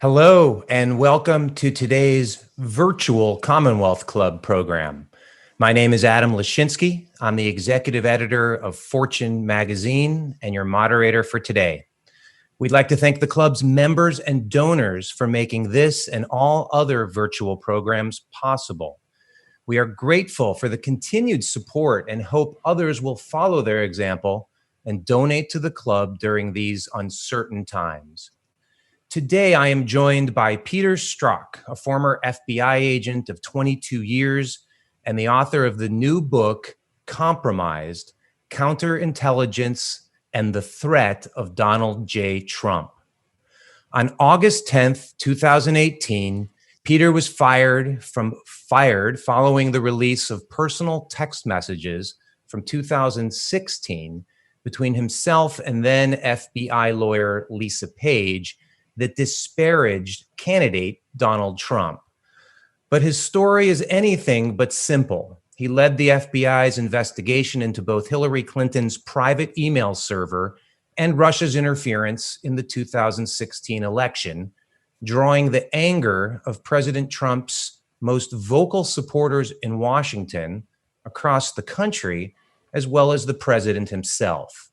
Hello, and welcome to today's virtual Commonwealth Club program. My name is Adam Lashinsky. I'm the executive editor of Fortune magazine and your moderator for today. We'd like to thank the club's members and donors for making this and all other virtual programs possible. We are grateful for the continued support and hope others will follow their example and donate to the club during these uncertain times. Today, I am joined by Peter Strzok, a former FBI agent of 22 years and the author of the new book, Compromised: Counterintelligence and the Threat of Donald J. Trump. On August 10th, 2018, Peter was fired following the release of personal text messages from 2016 between himself and then FBI lawyer Lisa Page that disparaged candidate Donald Trump. But his story is anything but simple. He led the FBI's investigation into both Hillary Clinton's private email server and Russia's interference in the 2016 election, drawing the anger of President Trump's most vocal supporters in Washington, across the country, as well as the president himself.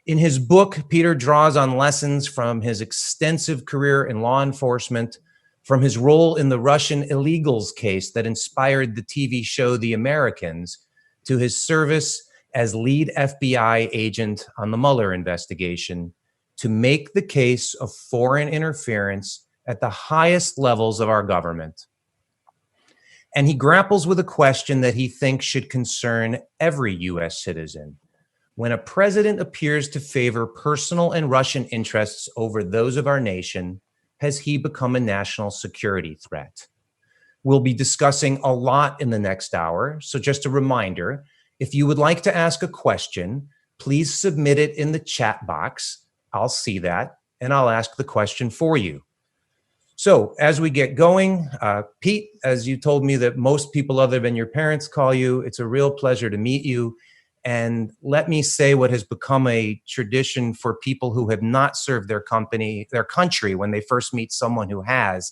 In his book, Peter draws on lessons from his extensive career in law enforcement, from his role in the Russian illegals case that inspired the TV show The Americans, to his service as lead FBI agent on the Mueller investigation, to make the case of foreign interference at the highest levels of our government. And he grapples with a question that he thinks should concern every U.S. citizen. When a president appears to favor personal and Russian interests over those of our nation, has he become a national security threat? We'll be discussing a lot in the next hour, so just a reminder, if you would like to ask a question, please submit it in the chat box. I'll see that, and I'll ask the question for you. So as we get going, Pete, as you told me that most people other than your parents call you, it's a real pleasure to meet you. And let me say what has become a tradition for people who have not served their country when they first meet someone who has.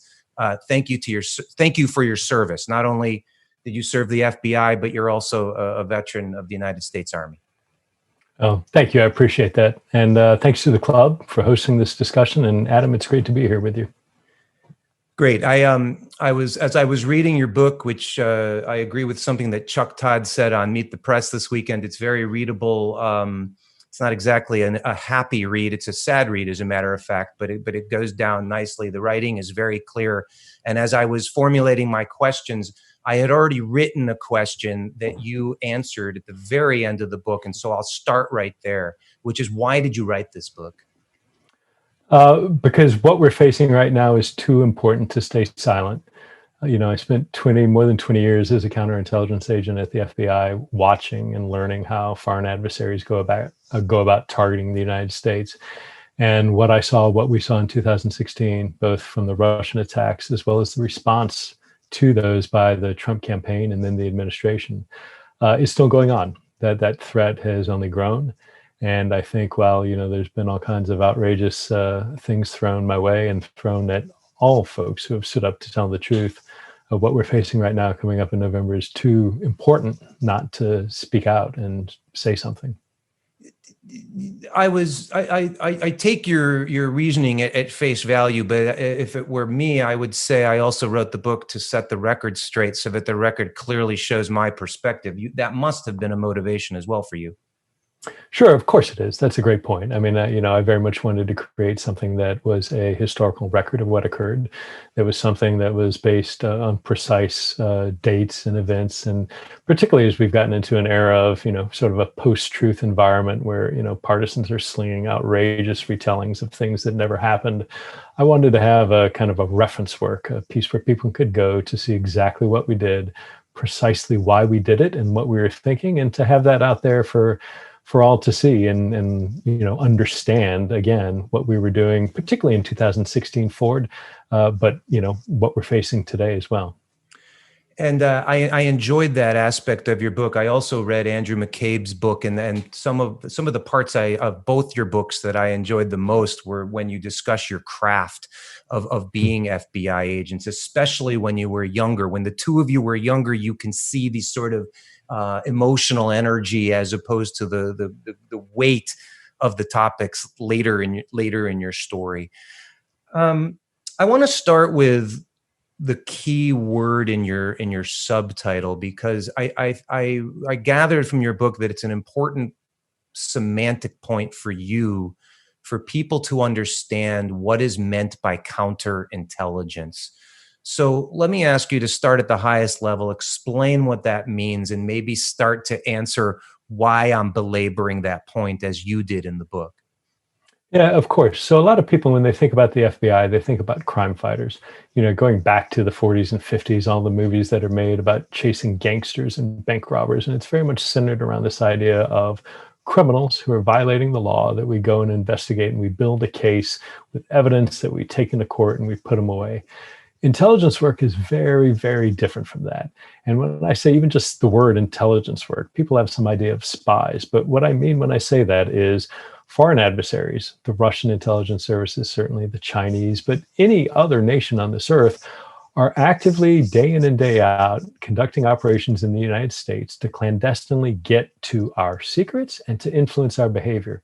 Thank you for your service. Not only did you serve the FBI, but you're also a veteran of the United States Army. Oh, thank you. I appreciate that. And thanks to the club for hosting this discussion. And Adam, it's great to be here with you. Great. As I was reading your book, which I agree with something that Chuck Todd said on Meet the Press this weekend. It's very readable. It's not exactly a happy read. It's a sad read, as a matter of fact, but it goes down nicely. The writing is very clear. And as I was formulating my questions, I had already written a question that you answered at the very end of the book. And so I'll start right there, which is, why did you write this book? Because what we're facing right now is too important to stay silent. I spent more than 20 years as a counterintelligence agent at the FBI, watching and learning how foreign adversaries go about targeting the United States. And what we saw in 2016, both from the Russian attacks as well as the response to those by the Trump campaign and then the administration, is still going on. That threat has only grown. And I think while, there's been all kinds of outrageous things thrown my way and thrown at all folks who have stood up to tell the truth, of what we're facing right now coming up in November is too important not to speak out and say something. I take your reasoning at face value, but if it were me, I would say I also wrote the book to set the record straight so that the record clearly shows my perspective. That must have been a motivation as well for you. Sure, of course it is. That's a great point. I mean, I very much wanted to create something that was a historical record of what occurred. There was something that was based on precise dates and events, and particularly as we've gotten into an era of, sort of a post-truth environment where, partisans are slinging outrageous retellings of things that never happened. I wanted to have a kind of a reference work, a piece where people could go to see exactly what we did, precisely why we did it, and what we were thinking, and to have that out there for all to see and understand, again, what we were doing, particularly in 2016 forward, but what we're facing today as well. And I enjoyed that aspect of your book. I also read Andrew McCabe's book, and some of the parts of both your books that I enjoyed the most were when you discuss your craft of being FBI agents, especially when you were younger. When the two of you were younger, you can see these sort of emotional energy as opposed to the weight of the topics later in your story. I want to start with the key word in your subtitle, because I gathered from your book that it's an important semantic point for you, for people to understand what is meant by counterintelligence. So let me ask you to start at the highest level, explain what that means, and maybe start to answer why I'm belaboring that point as you did in the book. Yeah, of course. So a lot of people, when they think about the FBI, they think about crime fighters. Going back to the 40s and 50s, all the movies that are made about chasing gangsters and bank robbers. And it's very much centered around this idea of criminals who are violating the law that we go and investigate, and we build a case with evidence that we take into court and we put them away. Intelligence work is very, very different from that. And when I say even just the word intelligence work, people have some idea of spies. But what I mean when I say that is foreign adversaries, the Russian intelligence services, certainly the Chinese, but any other nation on this earth, are actively day in and day out conducting operations in the United States to clandestinely get to our secrets and to influence our behavior.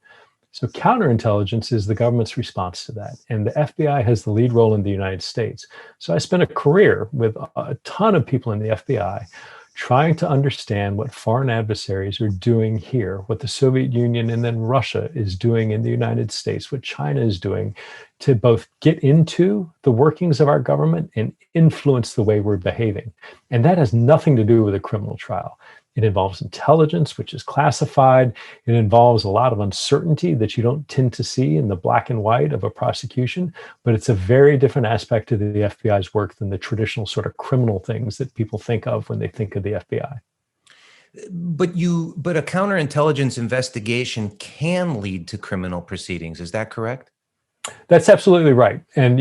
So counterintelligence is the government's response to that. And the FBI has the lead role in the United States. So I spent a career with a ton of people in the FBI trying to understand what foreign adversaries are doing here, what the Soviet Union and then Russia is doing in the United States, what China is doing, to both get into the workings of our government and influence the way we're behaving. And that has nothing to do with a criminal trial. It involves intelligence, which is classified. It involves a lot of uncertainty that you don't tend to see in the black and white of a prosecution. But it's a very different aspect to the FBI's work than the traditional sort of criminal things that people think of when they think of the FBI. But a counterintelligence investigation can lead to criminal proceedings. Is that correct? That's absolutely right. And,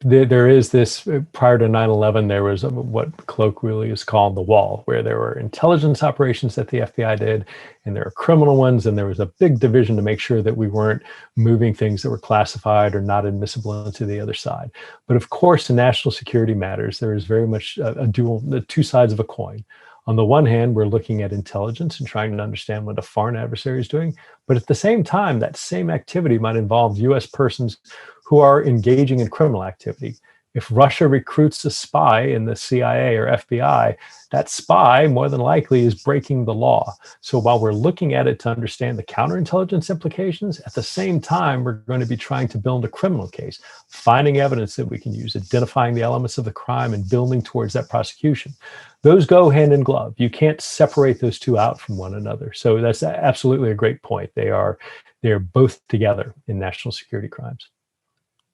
there is this, prior to 9/11, there was what colloquially is called the wall, where there were intelligence operations that the FBI did, and there are criminal ones. And there was a big division to make sure that we weren't moving things that were classified or not admissible into the other side. But of course, in national security matters, there is very much the two sides of a coin. On the one hand, we're looking at intelligence and trying to understand what a foreign adversary is doing. But at the same time, that same activity might involve US persons who are engaging in criminal activity. If Russia recruits a spy in the CIA or FBI, that spy more than likely is breaking the law. So while we're looking at it to understand the counterintelligence implications, at the same time, we're going to be trying to build a criminal case, finding evidence that we can use, identifying the elements of the crime and building towards that prosecution. Those go hand in glove. You can't separate those two out from one another. So that's absolutely a great point. They're both together in national security crimes.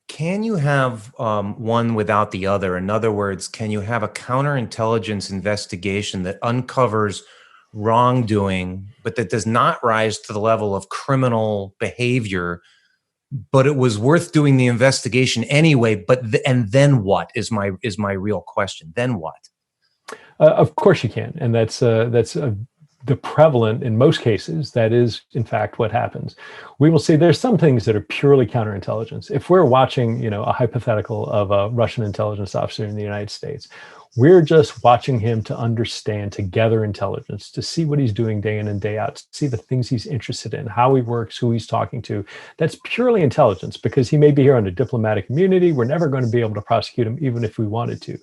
Can you have one without the other? In other words, can you have a counterintelligence investigation that uncovers wrongdoing, but that does not rise to the level of criminal behavior, but it was worth doing the investigation anyway? And then what is my real question? Then what? Of course you can, and that's the prevalent in most cases. That is, in fact, what happens. We will see there's some things that are purely counterintelligence. If we're watching, a hypothetical of a Russian intelligence officer in the United States, we're just watching him to understand, to gather intelligence, to see what he's doing day in and day out, to see the things he's interested in, how he works, who he's talking to. That's purely intelligence, because he may be here under diplomatic immunity. We're never going to be able to prosecute him, even if we wanted to.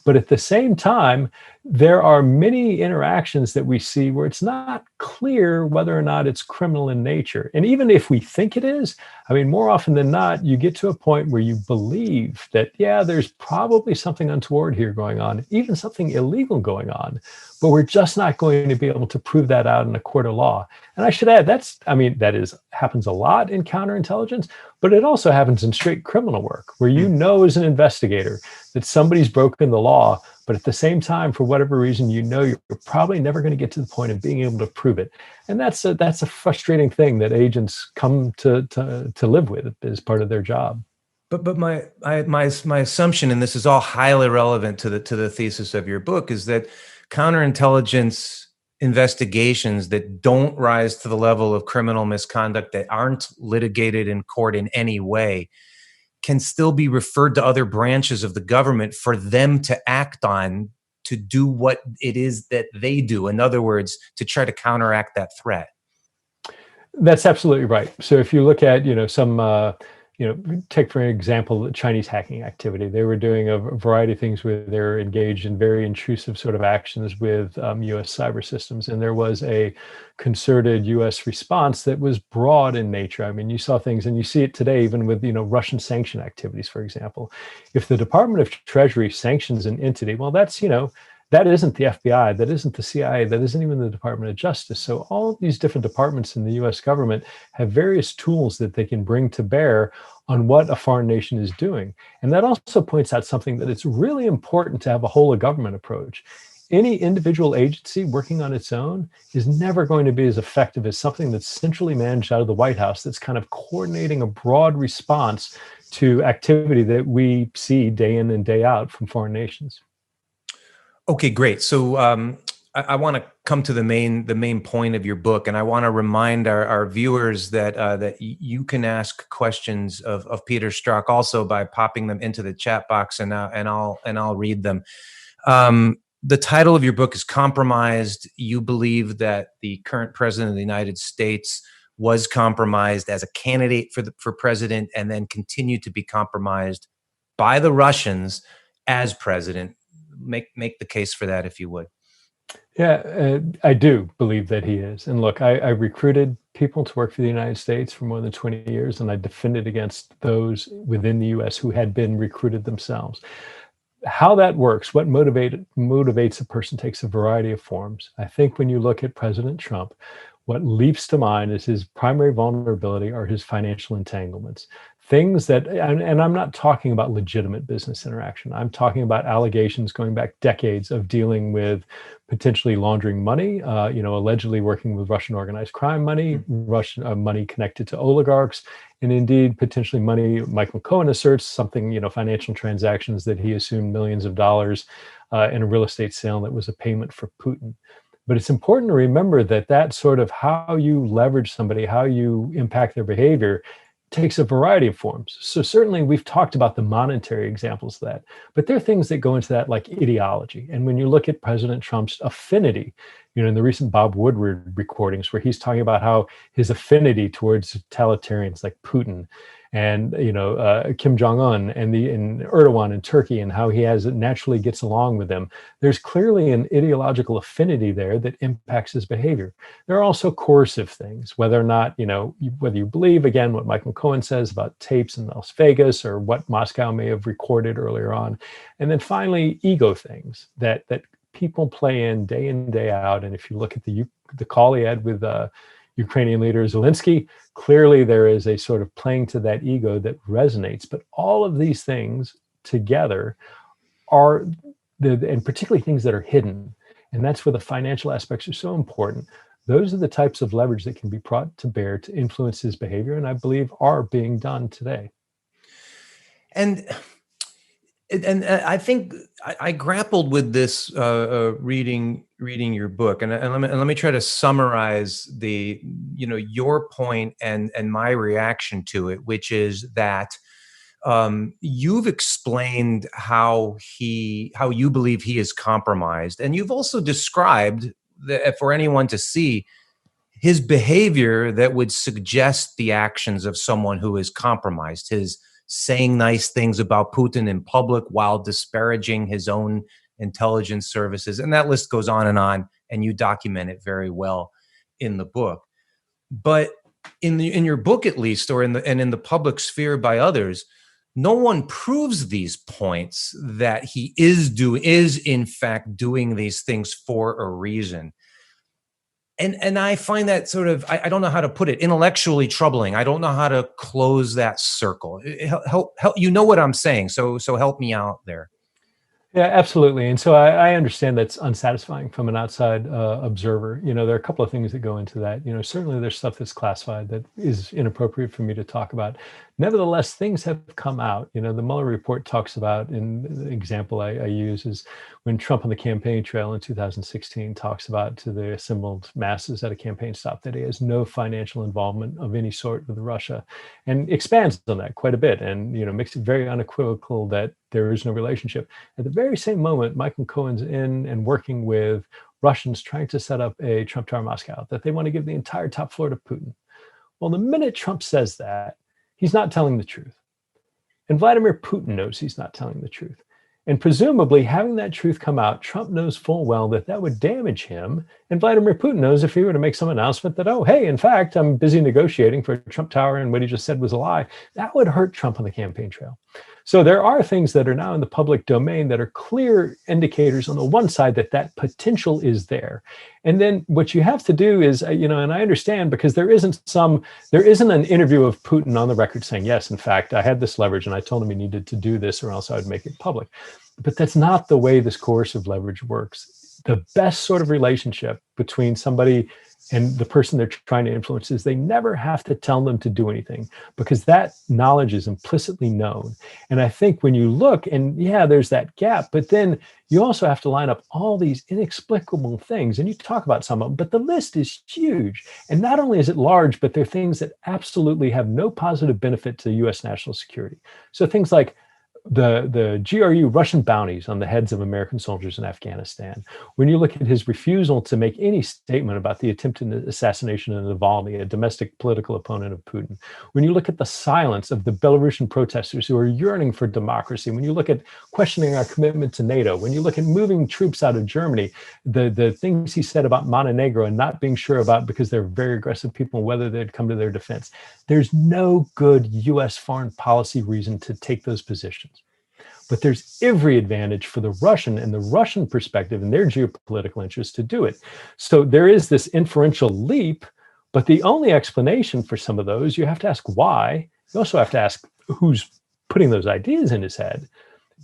But at the same time, there are many interactions that we see where it's not clear whether or not it's criminal in nature. And even if we think it is, more often than not, you get to a point where you believe that, yeah, there's probably something untoward here going on, even something illegal going on, but we're just not going to be able to prove that out in a court of law. And I should add, happens a lot in counterintelligence, but it also happens in straight criminal work, where as an investigator that somebody's broken the law, but at the same time, for whatever reason, you're probably never going to get to the point of being able to prove it. And that's a frustrating thing that agents come to live with as part of their job. But my assumption, and this is all highly relevant to the thesis of your book, is that counterintelligence investigations that don't rise to the level of criminal misconduct, that aren't litigated in court in any way, can still be referred to other branches of the government for them to act on, to do what it is that they do. In other words, to try to counteract that threat. That's absolutely right. So if you look at, take for example, the Chinese hacking activity, they were doing a variety of things where they're engaged in very intrusive sort of actions with U.S. cyber systems. And there was a concerted U.S. response that was broad in nature. I mean, you saw things, and you see it today, even with, Russian sanction activities, for example. If the Department of Treasury sanctions an entity, well, that isn't the FBI, that isn't the CIA, that isn't even the Department of Justice. So all of these different departments in the US government have various tools that they can bring to bear on what a foreign nation is doing. And that also points out something, that it's really important to have a whole of government approach. Any individual agency working on its own is never going to be as effective as something that's centrally managed out of the White House, that's kind of coordinating a broad response to activity that we see day in and day out from foreign nations. Okay, great. So I want to come to the main point of your book, and I want to remind our viewers that you can ask questions of Peter Strzok also by popping them into the chat box, and I'll read them. The title of your book is "Compromised." You believe that the current president of the United States was compromised as a candidate for president, and then continued to be compromised by the Russians as president. Make the case for that, if you would. Yeah, I do believe that he is. And look, I recruited people to work for the United States for more than 20 years, and I defended against those within the US who had been recruited themselves. How that works, what motivates a person, takes a variety of forms. I think when you look at President Trump, what leaps to mind is his primary vulnerability are his financial entanglements. Things that, and I'm not talking about legitimate business interaction. I'm talking about allegations going back decades of dealing with potentially laundering money, allegedly working with Russian organized crime money, Russian money connected to oligarchs, and indeed potentially money, Mike McCohen asserts, something, financial transactions that he assumed millions of dollars in a real estate sale that was a payment for Putin. But it's important to remember that sort of how you leverage somebody, how you impact their behavior, takes a variety of forms. So certainly we've talked about the monetary examples of that, but there are things that go into that, like ideology. And when you look at President Trump's affinity, in the recent Bob Woodward recordings, where he's talking about how his affinity towards totalitarians like Putin and Kim Jong-un and Erdogan in Turkey, and how he naturally gets along with them, there's clearly an ideological affinity there that impacts his behavior. There are also coercive things, whether or not whether you believe, again, what Michael Cohen says about tapes in Las Vegas, or what Moscow may have recorded earlier on, and then finally ego things that people play in day out. And if you look at the call he had with Ukrainian leader Zelensky, clearly there is a sort of playing to that ego that resonates. But all of these things together are, and particularly things that are hidden, and that's where the financial aspects are so important. Those are the types of leverage that can be brought to bear to influence his behavior, and I believe are being done today. And I think I grappled with this reading your book, and let me try to summarize your point and my reaction to it, which is that you've explained how you believe he is compromised, and you've also described that for anyone to see his behavior that would suggest the actions of someone who is compromised. His saying nice things about Putin in public while disparaging his own intelligence services. And that list goes on, and you document it very well in the book. But in your book, at least, or in the public sphere by others, no one proves these points, that he is in fact doing these things for a reason. And I find that sort of, I don't know how to put it, intellectually troubling. I don't know how to close that circle. Help, you know what I'm saying. So help me out there. Yeah, absolutely. And so I understand that's unsatisfying from an outside observer. There are a couple of things that go into that. Certainly there's stuff that's classified that is inappropriate for me to talk about. Nevertheless, things have come out. The Mueller report talks about, and the example I use is when Trump on the campaign trail in 2016 talks about to the assembled masses at a campaign stop that he has no financial involvement of any sort with Russia, and expands on that quite a bit, and makes it very unequivocal that there is no relationship. At the very same moment, Michael Cohen's in and working with Russians trying to set up a Trump Tower Moscow, that they want to give the entire top floor to Putin. Well, the minute Trump says that, he's not telling the truth. And Vladimir Putin knows he's not telling the truth. And presumably, having that truth come out, Trump knows full well that that would damage him. And Vladimir Putin knows if he were to make some announcement that, oh, hey, in fact, I'm busy negotiating for Trump Tower and what he just said was a lie, that would hurt Trump on the campaign trail. So there are things that are now in the public domain that are clear indicators on the one side that that potential is there. And then what you have to do is, and I understand because there isn't an interview of Putin on the record saying, yes, in fact, I had this leverage and I told him he needed to do this or else I would make it public. But that's not the way this coercive leverage works. The best sort of relationship between somebody and the person they're trying to influence is they never have to tell them to do anything because that knowledge is implicitly known. And I think when you look, and yeah, there's that gap, but then you also have to line up all these inexplicable things. And you talk about some of them, but the list is huge. And not only is it large, but they're things that absolutely have no positive benefit to US national security. So things like the GRU Russian bounties on the heads of American soldiers in Afghanistan. When you look at his refusal to make any statement about the attempted assassination of Navalny, a domestic political opponent of Putin. When you look at the silence of the Belarusian protesters who are yearning for democracy. When you look at questioning our commitment to NATO. When you look at moving troops out of Germany, the things he said about Montenegro and not being sure about because they're very aggressive people and whether they'd come to their defense. There's no good US foreign policy reason to take those positions. But there's every advantage for the Russian and the Russian perspective and their geopolitical interests to do it. So there is this inferential leap, but the only explanation for some of those, you have to ask why. You also have to ask who's putting those ideas in his head.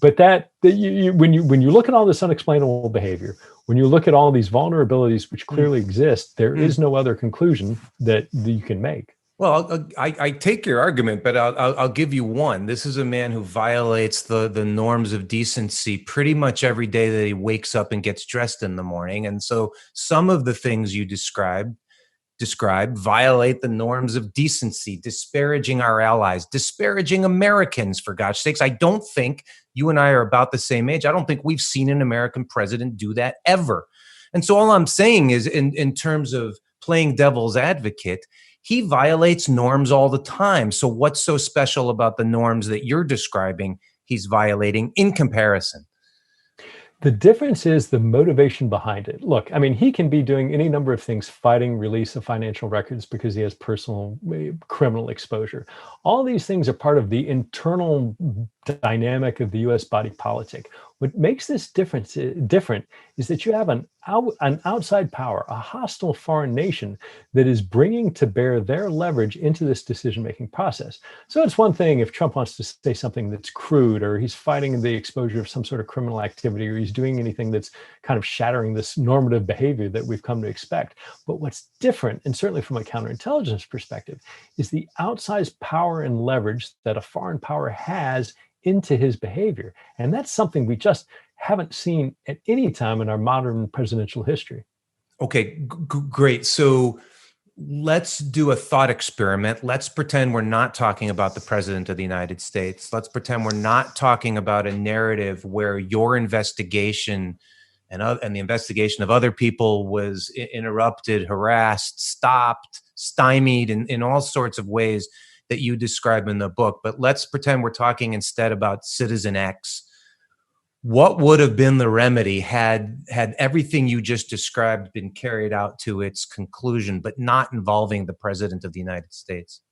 But when you look at all this unexplainable behavior, when you look at all these vulnerabilities which clearly exist, there is no other conclusion that you can make. Well, I take your argument, but I'll give you one. This is a man who violates the norms of decency pretty much every day that he wakes up and gets dressed in the morning. And so some of the things you described violate the norms of decency, disparaging our allies, disparaging Americans, for God's sakes. I don't think you and I are about the same age. I don't think we've seen an American president do that ever. And so all I'm saying is in terms of playing devil's advocate, he violates norms all the time. So what's so special about the norms that you're describing he's violating in comparison? The difference is the motivation behind it. Look, I mean, he can be doing any number of things, fighting release of financial records because he has personal criminal exposure. All these things are part of the internal dynamic of the US body politic. What makes this different is that you have an outside power, a hostile foreign nation that is bringing to bear their leverage into this decision-making process. So it's one thing if Trump wants to say something that's crude, or he's fighting the exposure of some sort of criminal activity, or he's doing anything that's kind of shattering this normative behavior that we've come to expect. But what's different, and certainly from a counterintelligence perspective, is the outsized power and leverage that a foreign power has into his behavior. And that's something we just haven't seen at any time in our modern presidential history. Okay, great. So let's do a thought experiment. Let's pretend we're not talking about the president of the United States. Let's pretend we're not talking about a narrative where your investigation and the investigation of other people was interrupted, harassed, stopped, stymied in all sorts of ways that you describe in the book. But let's pretend we're talking instead about Citizen X. What would have been the remedy had everything you just described been carried out to its conclusion, but not involving the president of the United States?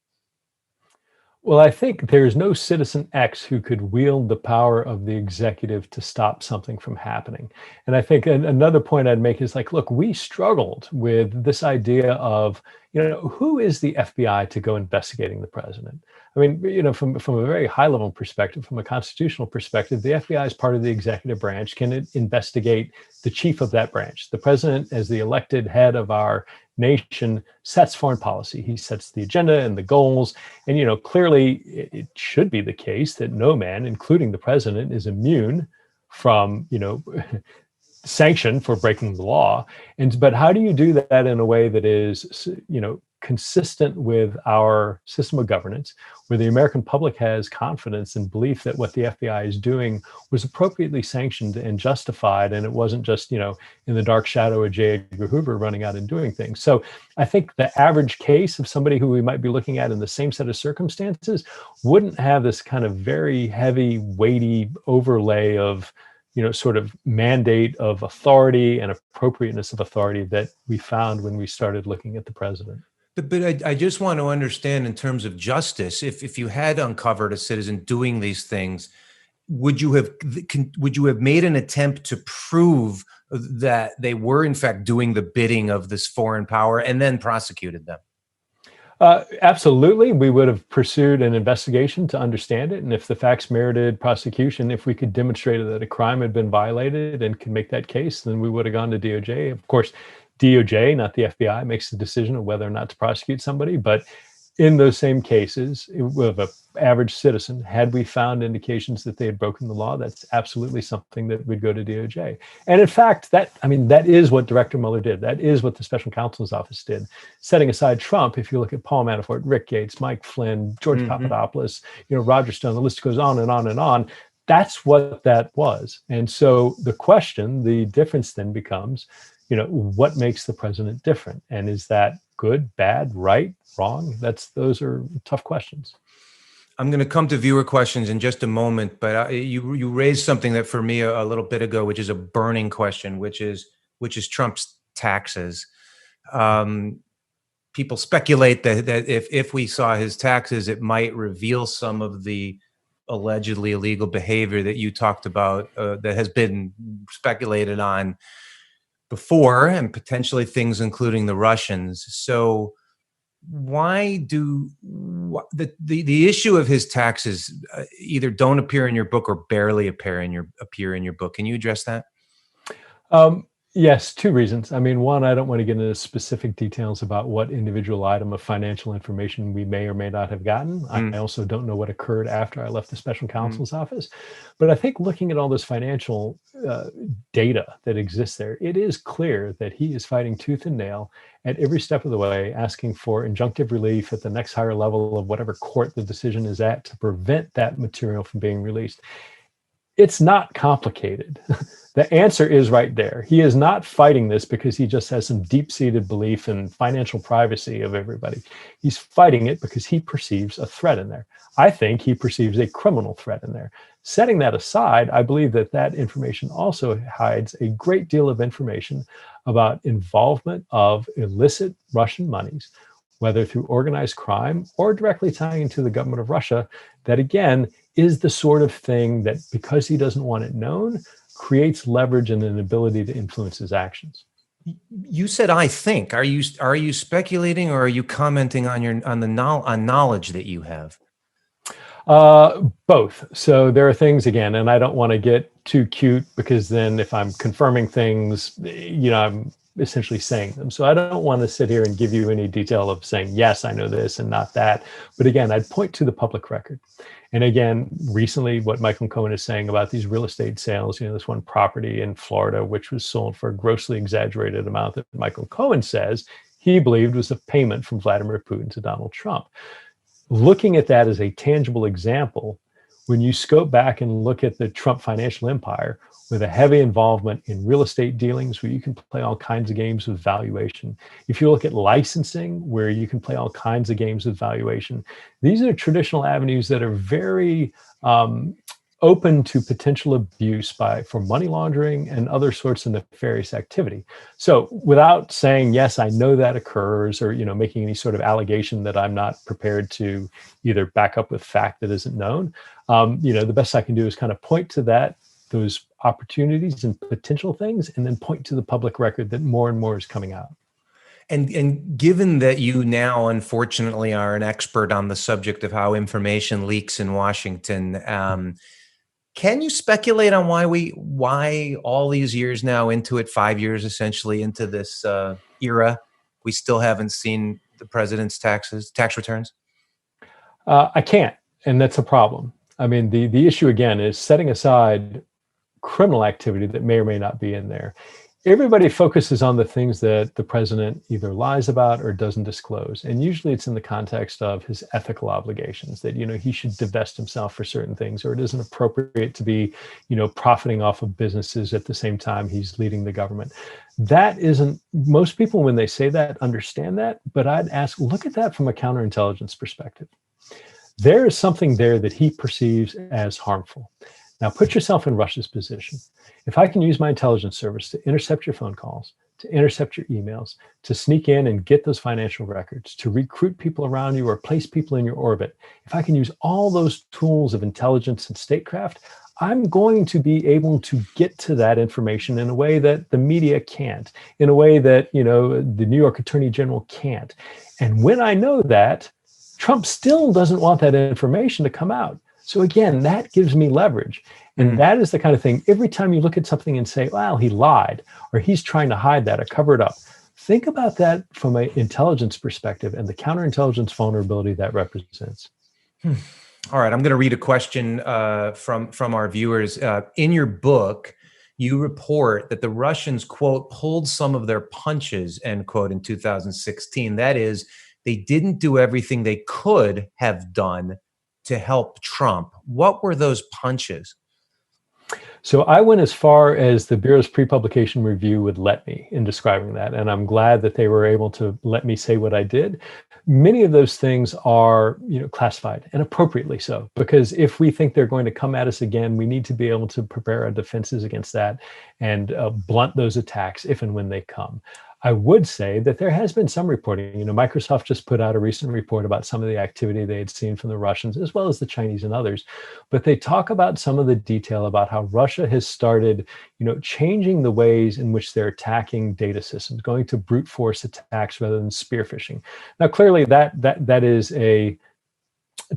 Well, I think there's no Citizen X who could wield the power of the executive to stop something from happening. And I think another point I'd make is like, look, we struggled with this idea of, who is the FBI to go investigating the president? I mean, from a very high level perspective, from a constitutional perspective, the FBI is part of the executive branch. Can it investigate the chief of that branch? The president, as the elected head of our nation, sets foreign policy. He sets the agenda and the goals. And, clearly it should be the case that no man, including the president, is immune from, sanction for breaking the law. But how do you do that in a way that is, consistent with our system of governance, where the American public has confidence and belief that what the FBI is doing was appropriately sanctioned and justified, and it wasn't just, in the dark shadow of J. Edgar Hoover running out and doing things. So I think the average case of somebody who we might be looking at in the same set of circumstances wouldn't have this kind of very heavy, weighty overlay of, sort of mandate of authority and appropriateness of authority that we found when we started looking at the president. But I just want to understand in terms of justice, if you had uncovered a citizen doing these things, would you have made an attempt to prove that they were in fact doing the bidding of this foreign power and then prosecuted them? Absolutely. We would have pursued an investigation to understand it. And if the facts merited prosecution, if we could demonstrate that a crime had been violated and can make that case, then we would have gone to DOJ. Of course, DOJ, not the FBI, makes the decision of whether or not to prosecute somebody. But in those same cases, with an average citizen, had we found indications that they had broken the law, that's absolutely something that would go to DOJ. And in fact, that is what Director Mueller did. That is what the Special Counsel's Office did. Setting aside Trump, if you look at Paul Manafort, Rick Gates, Mike Flynn, George Papadopoulos, Roger Stone, the list goes on and on and on. That's what that was. And so the difference then becomes, what makes the president different? And is that good, bad, right, wrong? Those are tough questions. I'm going to come to viewer questions in just a moment, but you raised something that for me a little bit ago, which is a burning question, which is Trump's taxes. People speculate that if we saw his taxes, it might reveal some of the allegedly illegal behavior that you talked about that has been speculated on before, and potentially things including the Russians. So why do the issue of his taxes either don't appear in your book or barely appear in your book? Can you address that? Yes, two reasons. I mean, one, I don't want to get into specific details about what individual item of financial information we may or may not have gotten. I also don't know what occurred after I left the Special Counsel's office. But I think looking at all this financial data that exists there, it is clear that he is fighting tooth and nail at every step of the way, asking for injunctive relief at the next higher level of whatever court the decision is at to prevent that material from being released. It's not complicated. The answer is right there. He is not fighting this because he just has some deep-seated belief in financial privacy of everybody. He's fighting it because he perceives a threat in there. I think he perceives a criminal threat in there. Setting that aside, I believe that information also hides a great deal of information about involvement of illicit Russian monies, whether through organized crime or directly tying into the government of Russia, that again is the sort of thing that, because he doesn't want it known, creates leverage and an ability to influence his actions. You said, I think. Are you speculating, or are you commenting on knowledge that you have? Both. So there are things, again, and I don't want to get too cute, because then if I'm confirming things, I'm essentially saying them. So I don't want to sit here and give you any detail of saying, yes, I know this and not that. But again, I'd point to the public record. And again, recently, what Michael Cohen is saying about these real estate sales, this one property in Florida, which was sold for a grossly exaggerated amount that Michael Cohen says he believed was a payment from Vladimir Putin to Donald Trump. Looking at that as a tangible example, when you scope back and look at the Trump financial empire with a heavy involvement in real estate dealings where you can play all kinds of games with valuation. If you look at licensing, where you can play all kinds of games with valuation, these are traditional avenues that are very open to potential abuse for money laundering and other sorts of nefarious activity. So without saying, yes, I know that occurs, or making any sort of allegation that I'm not prepared to either back up with fact that isn't known, the best I can do is kind of point to those opportunities and potential things, and then point to the public record that more and more is coming out. And given that you now, unfortunately, are an expert on the subject of how information leaks in Washington, can you speculate on why all these years now into it, 5 years essentially into this era, we still haven't seen the president's tax returns? I can't, and that's a problem. I mean, the issue again is setting aside criminal activity that may or may not be in there. Everybody focuses on the things that the president either lies about or doesn't disclose. And usually it's in the context of his ethical obligations that, he should divest himself for certain things, or it isn't appropriate to be, profiting off of businesses at the same time he's leading the government. That isn't, most people, when they say that, understand that. But I'd ask, look at that from a counterintelligence perspective. There is something there that he perceives as harmful. Now, put yourself in Russia's position. If I can use my intelligence service to intercept your phone calls, to intercept your emails, to sneak in and get those financial records, to recruit people around you or place people in your orbit, if I can use all those tools of intelligence and statecraft, I'm going to be able to get to that information in a way that the media can't, in a way that, the New York Attorney General can't. And when I know that, Trump still doesn't want that information to come out. So again, that gives me leverage. And that is the kind of thing, every time you look at something and say, well, he lied, or he's trying to hide that or cover it up, think about that from an intelligence perspective and the counterintelligence vulnerability that represents. All right, I'm going to read a question from our viewers. In your book, you report that the Russians, quote, pulled some of their punches, end quote, in 2016. That is, they didn't do everything they could have done to help Trump. What were those punches? So I went as far as the Bureau's pre-publication review would let me in describing that. And I'm glad that they were able to let me say what I did. Many of those things are, classified, and appropriately so, because if we think they're going to come at us again, we need to be able to prepare our defenses against that and blunt those attacks if and when they come. I would say that there has been some reporting. Microsoft just put out a recent report about some of the activity they had seen from the Russians, as well as the Chinese and others. But they talk about some of the detail about how Russia has started, changing the ways in which they're attacking data systems, going to brute force attacks rather than spear phishing. Now, clearly, that is a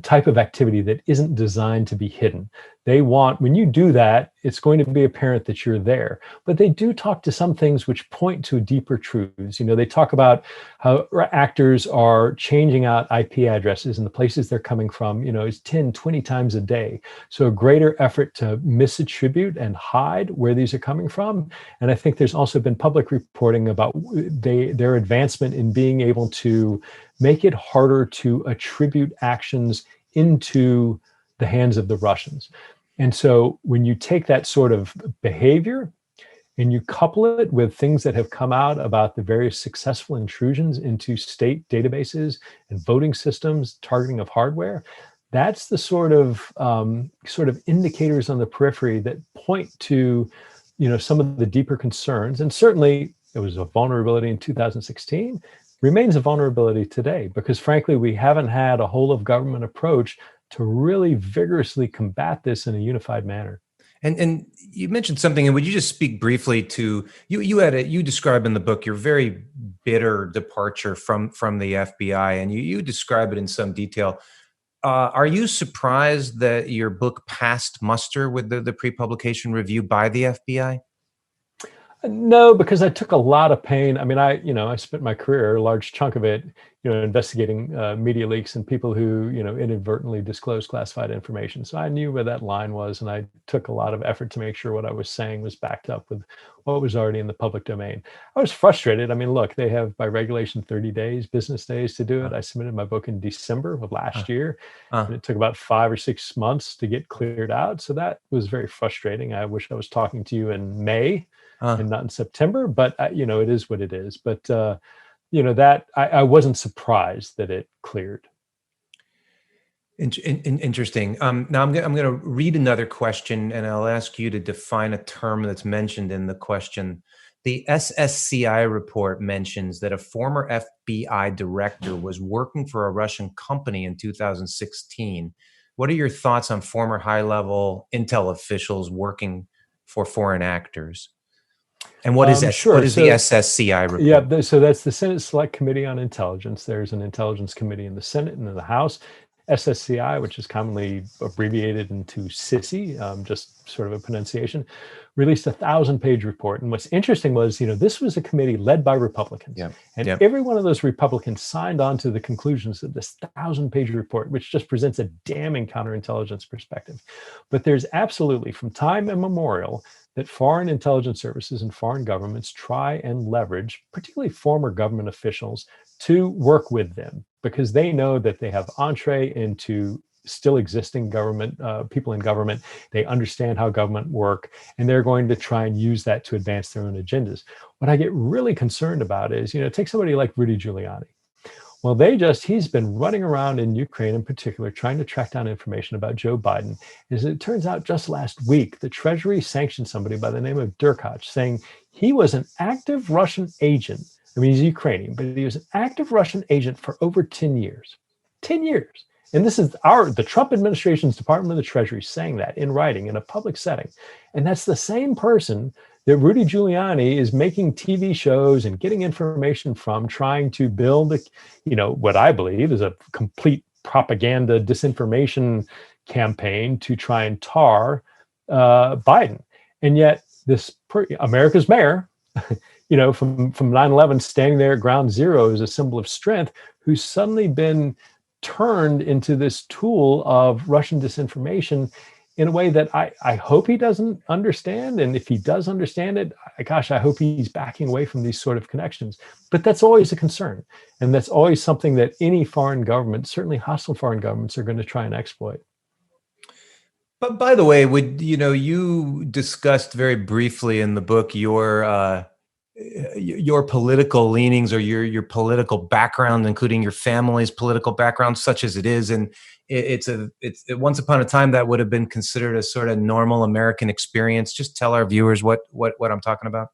type of activity that isn't designed to be hidden. They want, when you do that, it's going to be apparent that you're there. But they do talk to some things which point to deeper truths. They talk about how actors are changing out IP addresses and the places they're coming from, is 10, 20 times a day. So a greater effort to misattribute and hide where these are coming from. And I think there's also been public reporting about their advancement in being able to make it harder to attribute actions into the hands of the Russians. And so when you take that sort of behavior and you couple it with things that have come out about the various successful intrusions into state databases and voting systems, targeting of hardware, that's the sort of indicators on the periphery that point to, some of the deeper concerns. And certainly it was a vulnerability in 2016. Remains a vulnerability today because, frankly, we haven't had a whole of government approach to really vigorously combat this in a unified manner. And you mentioned something, and would you just speak briefly to you describe in the book your very bitter departure from the FBI, and you describe it in some detail. Are you surprised that your book passed muster with the pre-publication review by the FBI? No, because I took a lot of pain. I mean, I spent my career, a large chunk of it, investigating media leaks and people who, inadvertently disclosed classified information. So I knew where that line was, and I took a lot of effort to make sure what I was saying was backed up with what was already in the public domain. I was frustrated. I mean, look, they have by regulation 30 days, business days to do it. I submitted my book in December of last year, and it took about 5 or 6 months to get cleared out. So that was very frustrating. I wish I was talking to you in May. And not in September, but it is what it is. But that I wasn't surprised that it cleared. Interesting. Now I'm going to read another question, and I'll ask you to define a term that's mentioned in the question. The SSCI report mentions that a former FBI director was working for a Russian company in 2016. What are your thoughts on former high-level intel officials working for foreign actors? And what is that? Sure. What is the SSCI report? Yeah, so that's the Senate Select Committee on Intelligence. There's an intelligence committee in the Senate and in the House. SSCI, which is commonly abbreviated into SISI, just sort of a pronunciation, released a 1,000-page report. And what's interesting was, this was a committee led by Republicans. Yeah. And Yeah. every one of those Republicans signed on to the conclusions of this 1,000-page report, which just presents a damning counterintelligence perspective. But there's absolutely, from time immemorial, that foreign intelligence services and foreign governments try and leverage, particularly former government officials, to work with them because they know that they have entree into still existing government, people in government. They understand how government work, and they're going to try and use that to advance their own agendas. What I get really concerned about is, take somebody like Rudy Giuliani. Well, he's been running around in Ukraine in particular, trying to track down information about Joe Biden. As it turns out, just last week, the Treasury sanctioned somebody by the name of Derkach, saying he was an active Russian agent. I mean, he's Ukrainian, but he was an active Russian agent for over 10 years. 10 years. And this is the Trump administration's Department of the Treasury saying that in writing in a public setting. And that's the same person that Rudy Giuliani is making TV shows and getting information from, trying to build, what I believe is a complete propaganda disinformation campaign to try and tar Biden. And yet America's mayor, from 9/11, standing there at ground zero as a symbol of strength, who's suddenly been turned into this tool of Russian disinformation in a way that I hope he doesn't understand. And if he does understand it, I hope he's backing away from these sort of connections. But that's always a concern. And that's always something that any foreign government, certainly hostile foreign governments, are going to try and exploit. But by the way, you discussed very briefly in the book your political leanings or your political background, including your family's political background, such as it is, and it's once upon a time that would have been considered a sort of normal American experience. Just tell our viewers what I'm talking about.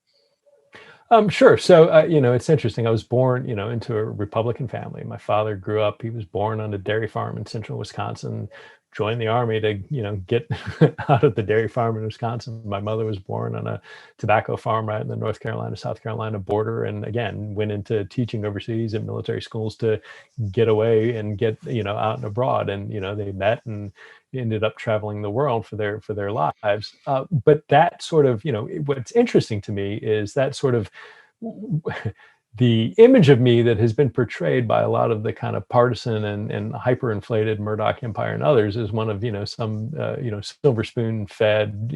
Sure. So, it's interesting. I was born, into a Republican family. My father he was born on a dairy farm in central Wisconsin, joined the army to, get out of the dairy farm in Wisconsin. My mother was born on a tobacco farm right in the North Carolina, South Carolina border. And again, went into teaching overseas at military schools to get away and get, out and abroad. And, they met and ended up traveling the world for their lives. But that sort of, what's interesting to me is that sort of the image of me that has been portrayed by a lot of the kind of partisan and hyperinflated Murdoch empire and others is one of, some, silver spoon fed,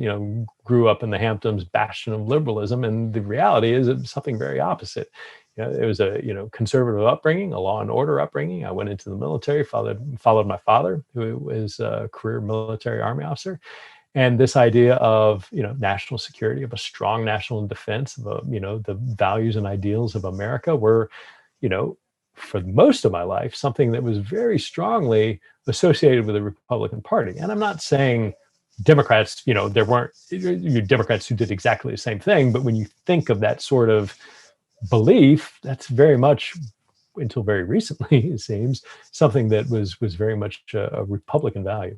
grew up in the Hamptons bastion of liberalism. And the reality is it's something very opposite. It was a, conservative upbringing, a law and order upbringing. I went into the military, followed my father, who was a career military army officer. And this idea of, national security, of a strong national defense, of, the values and ideals of America were, for most of my life, something that was very strongly associated with the Republican Party. And I'm not saying Democrats, there weren't Democrats who did exactly the same thing. But when you think of that sort of belief, that's very much, until very recently, it seems, something that was very much a Republican value.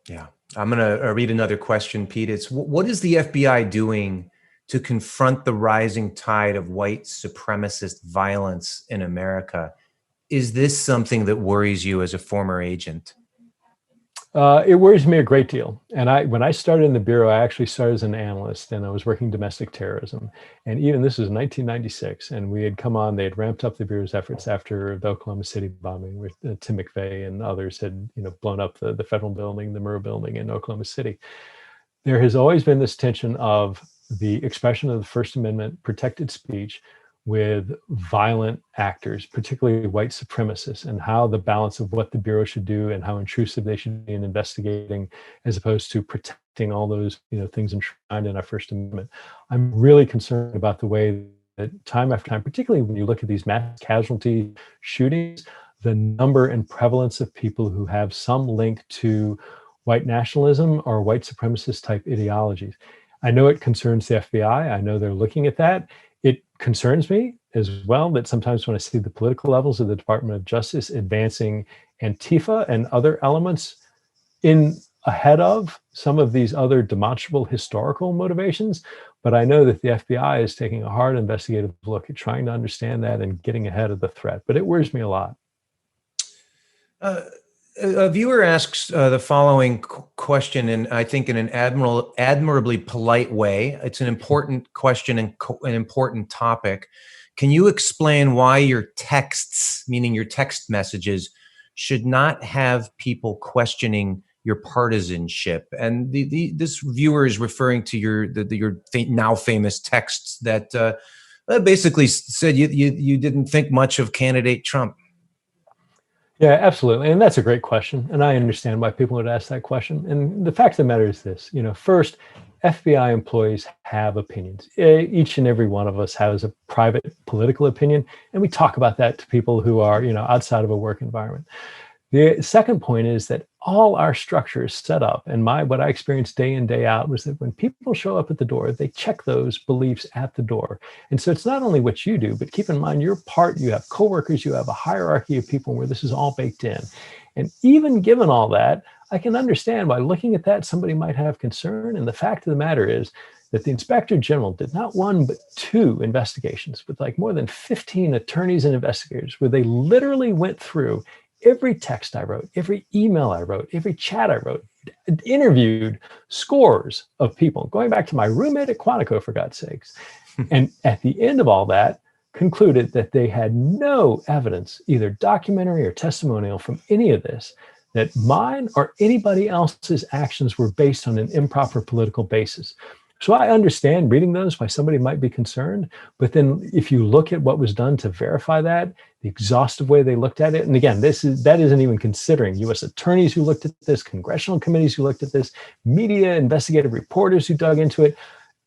Yeah. I'm going to read another question, Pete. It's what is the FBI doing to confront the rising tide of white supremacist violence in America? Is this something that worries you as a former agent? It worries me a great deal. And when I started in the Bureau, I actually started as an analyst and I was working domestic terrorism. And even this was 1996. And we had come on, they had ramped up the Bureau's efforts after the Oklahoma City bombing, where Tim McVeigh and others had blown up the federal building, the Murrah building in Oklahoma City. There has always been this tension of the expression of the First Amendment protected speech with violent actors, particularly white supremacists, and how the balance of what the Bureau should do and how intrusive they should be in investigating, as opposed to protecting all those things enshrined in our First Amendment. I'm really concerned about the way that time after time, particularly when you look at these mass casualty shootings, the number and prevalence of people who have some link to white nationalism or white supremacist type ideologies. I know it concerns the FBI. I know they're looking at that. It concerns me as well that sometimes when I see the political levels of the Department of Justice advancing Antifa and other elements ahead of some of these other demonstrable historical motivations. But I know that the FBI is taking a hard investigative look at trying to understand that and getting ahead of the threat. But it worries me a lot. Uh, a viewer asks the following question, and I think in an admirably polite way. It's an important question and an important topic. Can you explain why your texts, meaning your text messages, should not have people questioning your partisanship? And this viewer is referring to your now famous texts that basically said you didn't think much of candidate Trump. Yeah, absolutely. And that's a great question. And I understand why people would ask that question. And the fact of the matter is this, first, FBI employees have opinions. Each and every one of us has a private political opinion. And we talk about that to people who are, outside of a work environment. The second point is that all our structure is set up, and what I experienced day in, day out was that when people show up at the door, they check those beliefs at the door. And so it's not only what you do, but keep in mind you have coworkers, you have a hierarchy of people where this is all baked in. And even given all that, I can understand why looking at that, somebody might have concern. And the fact of the matter is that the Inspector General did not one, but two investigations with like more than 15 attorneys and investigators, where they literally went through every text I wrote, every email I wrote, every chat I wrote, interviewed scores of people, going back to my roommate at Quantico, for God's sakes. And at the end of all that, concluded that they had no evidence, either documentary or testimonial, from any of this, that mine or anybody else's actions were based on an improper political basis. So I understand reading those why somebody might be concerned, but then if you look at what was done to verify that, the exhaustive way they looked at it, and again, that isn't even considering U.S. attorneys who looked at this, congressional committees who looked at this, media, investigative reporters who dug into it,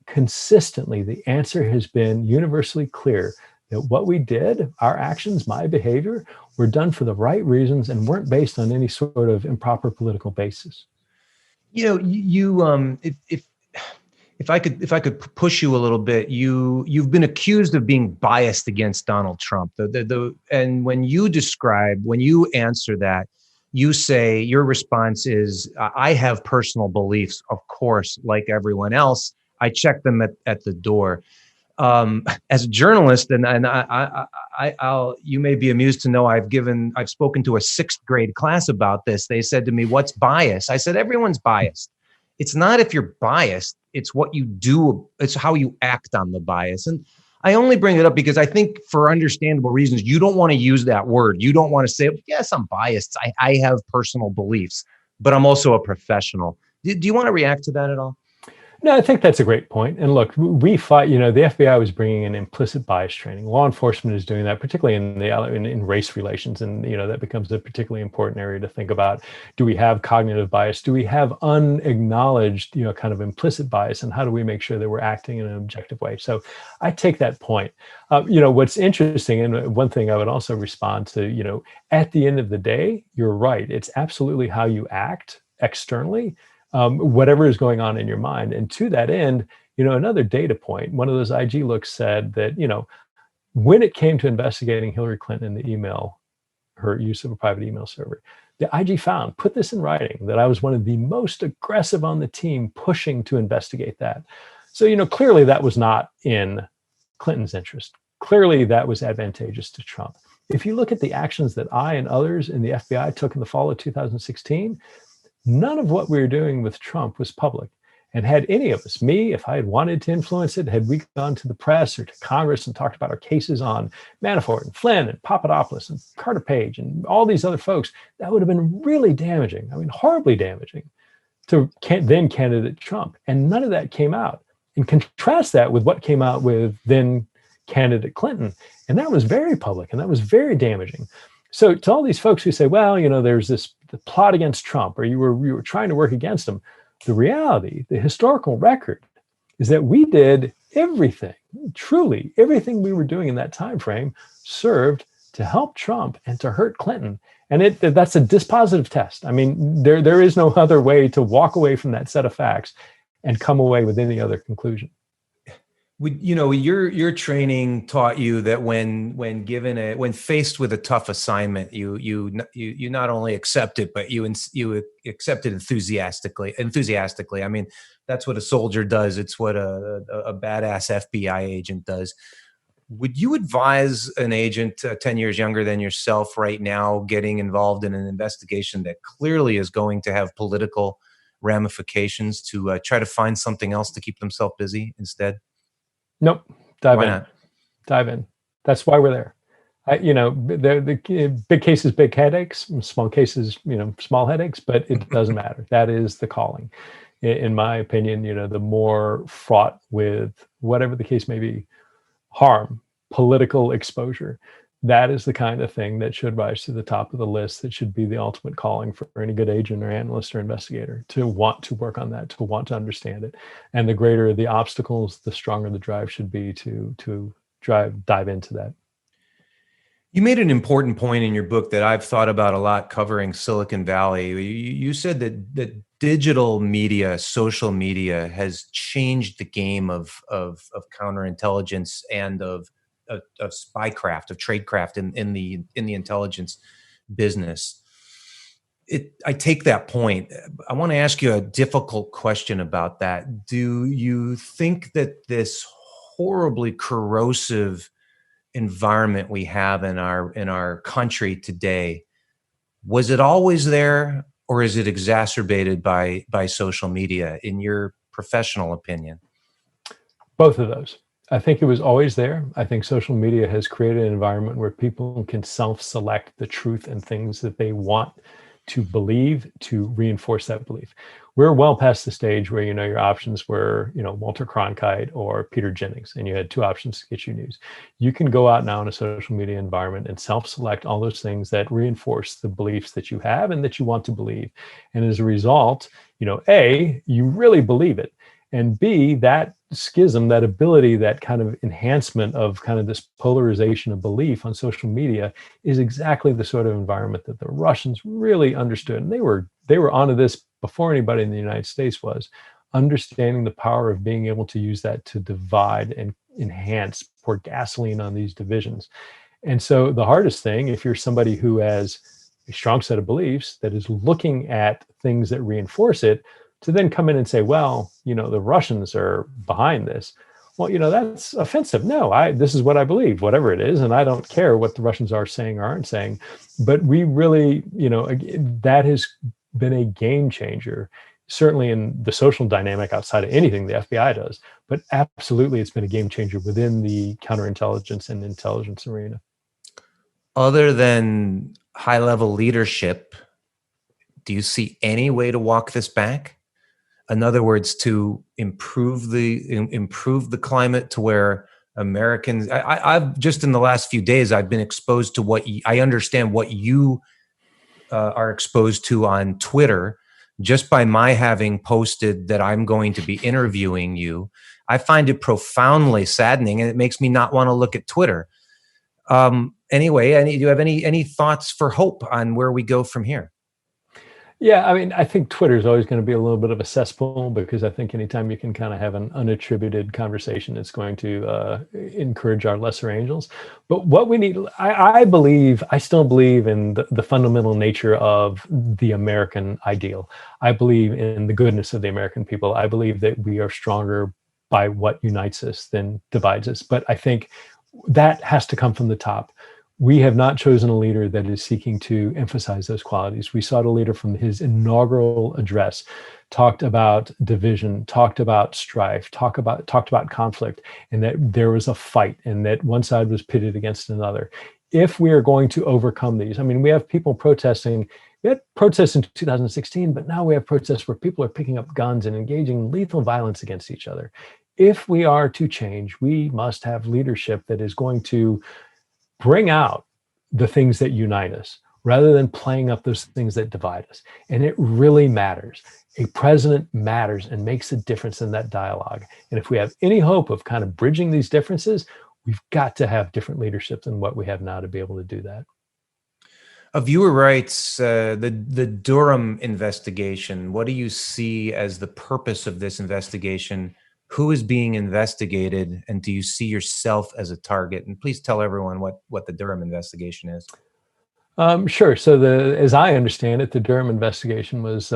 consistently the answer has been universally clear that what we did, our actions, my behavior, were done for the right reasons and weren't based on any sort of improper political basis. If I could push you a little bit, you've been accused of being biased against Donald Trump. And when you answer that, you say your response is, "I have personal beliefs, of course, like everyone else. I check them at the door." As a journalist, and you may be amused to know I've spoken to a 6th grade class about this. They said to me, "What's bias?" I said, "Everyone's biased. It's not if you're biased, it's what you do, it's how you act on the bias." And I only bring it up because I think for understandable reasons, you don't want to use that word. You don't want to say, "Yes, I'm biased. I have personal beliefs, but I'm also a professional." Do you want to react to that at all? No, I think that's a great point. And look, we fight, the FBI was bringing in implicit bias training. Law enforcement is doing that, particularly in race relations. And, that becomes a particularly important area to think about. Do we have cognitive bias? Do we have unacknowledged, kind of implicit bias? And how do we make sure that we're acting in an objective way? So I take that point. What's interesting, and one thing I would also respond to, at the end of the day, you're right. It's absolutely how you act externally, whatever is going on in your mind. And to that end, another data point, one of those IG looks said that, when it came to investigating Hillary Clinton in the email, her use of a private email server, the IG put this in writing, that I was one of the most aggressive on the team pushing to investigate that. So, clearly that was not in Clinton's interest. Clearly that was advantageous to Trump. If you look at the actions that I and others in the FBI took in the fall of 2016, none of what we were doing with Trump was public. And had any of us, me, if I had wanted to influence it, had we gone to the press or to Congress and talked about our cases on Manafort and Flynn and Papadopoulos and Carter Page and all these other folks, that would have been really damaging. I mean, horribly damaging to then candidate Trump. And none of that came out. And contrast that with what came out with then candidate Clinton. And that was very public and that was very damaging. So to all these folks who say, well, there's the plot against Trump, or you were trying to work against him, the reality, the historical record, is that we did everything, truly everything we were doing in that time frame served to help Trump and to hurt Clinton. And that's a dispositive test. I mean, there is no other way to walk away from that set of facts and come away with any other conclusion. Your training taught you that when faced with a tough assignment, you not only accept it, but you accept it enthusiastically. Enthusiastically, I mean, that's what a soldier does. It's what a badass FBI agent does. Would you advise an agent 10 years younger than yourself right now getting involved in an investigation that clearly is going to have political ramifications to try to find something else to keep themselves busy instead? Nope. Dive Why in. not? Dive in. That's why we're there. The big cases, big headaches, small cases, small headaches, but it doesn't matter. That is the calling. In my opinion, the more fraught with whatever the case may be, harm, political exposure, that is the kind of thing that should rise to the top of the list. That should be the ultimate calling for any good agent or analyst or investigator, to want to work on that, to want to understand it. And the greater the obstacles, the stronger the drive should be to dive into that. You made an important point in your book that I've thought about a lot covering Silicon Valley. You said that digital media, social media, has changed the game of counterintelligence and of spycraft, of tradecraft in the intelligence business. I take that point. I want to ask you a difficult question about that. Do you think that this horribly corrosive environment we have in our country today, was it always there, or is it exacerbated by social media, in your professional opinion? Both of those. I think it was always there. I think social media has created an environment where people can self-select the truth and things that they want to believe, to reinforce that belief. We're well past the stage where, your options were, Walter Cronkite or Peter Jennings, and you had two options to get you news. You can go out now in a social media environment and self-select all those things that reinforce the beliefs that you have and that you want to believe. And as a result, A, you really believe it. And B, that schism, that ability, that kind of enhancement of kind of this polarization of belief on social media is exactly the sort of environment that the Russians really understood. And they were onto this before anybody in the United States was, understanding the power of being able to use that to divide and enhance, pour gasoline on these divisions. And so the hardest thing, if you're somebody who has a strong set of beliefs that is looking at things that reinforce it, to then come in and say, well, the Russians are behind this. Well, that's offensive. No, this is what I believe, whatever it is. And I don't care what the Russians are saying or aren't saying. But we really, that has been a game changer, certainly in the social dynamic outside of anything the FBI does. But absolutely, it's been a game changer within the counterintelligence and intelligence arena. Other than high-level leadership, do you see any way to walk this back? In other words, to improve the climate to where Americans, I've just in the last few days, I've been exposed to I understand what you are exposed to on Twitter, just by my having posted that I'm going to be interviewing you. I find it profoundly saddening, and it makes me not want to look at Twitter. Anyway, do you have any thoughts for hope on where we go from here? Yeah, I mean, I think Twitter is always going to be a little bit of a cesspool, because I think anytime you can kind of have an unattributed conversation, it's going to encourage our lesser angels. But what we need, I still believe in the fundamental nature of the American ideal. I believe in the goodness of the American people. I believe that we are stronger by what unites us than divides us. But I think that has to come from the top. We have not chosen a leader that is seeking to emphasize those qualities. We saw a leader from his inaugural address talked about division, talked about strife, talked about conflict, and that there was a fight, and that one side was pitted against another. If we are going to overcome these, I mean, we have people protesting. We had protests in 2016, but now we have protests where people are picking up guns and engaging in lethal violence against each other. If we are to change, we must have leadership that is going to bring out the things that unite us rather than playing up those things that divide us. And it really matters. A president matters and makes a difference in that dialogue. And if we have any hope of kind of bridging these differences, we've got to have different leadership than what we have now to be able to do that. A viewer writes, the Durham investigation, what do you see as the purpose of this investigation Who is being investigated, and do you see yourself as a target? And please tell everyone what the Durham investigation is. Sure. So as I understand it, the Durham investigation was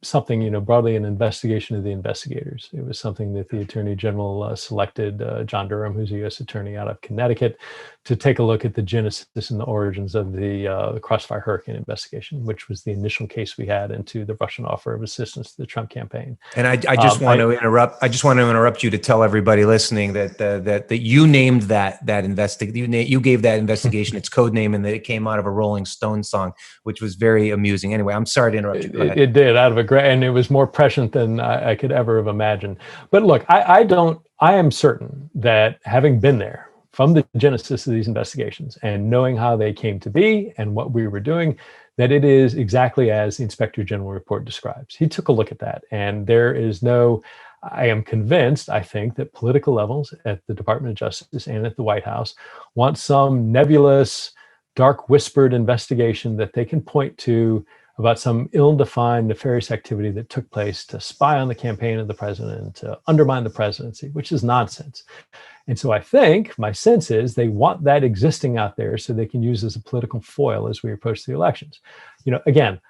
something, broadly an investigation of the investigators. It was something that the Attorney General selected John Durham, who's a U.S. attorney out of Connecticut, to take a look at the genesis and the origins of the Crossfire Hurricane investigation, which was the initial case we had into the Russian offer of assistance to the Trump campaign. And I just want to interrupt. I just want to interrupt you to tell everybody listening that you named that you gave that investigation its code name, and that it came out of a Rolling Stones song, which was very amusing. Anyway, I'm sorry to interrupt you. Go ahead. It did, out of a great, and it was more prescient than I could ever have imagined. But look, I am certain that, having been there from the genesis of these investigations and knowing how they came to be and what we were doing, that it is exactly as the Inspector General report describes. He took a look at that, and I am convinced, I think, that political levels at the Department of Justice and at the White House want some nebulous, dark whispered investigation that they can point to about some ill-defined nefarious activity that took place to spy on the campaign of the president, to undermine the presidency, which is nonsense. And so I think my sense is they want that existing out there so they can use as a political foil as we approach the elections. Again,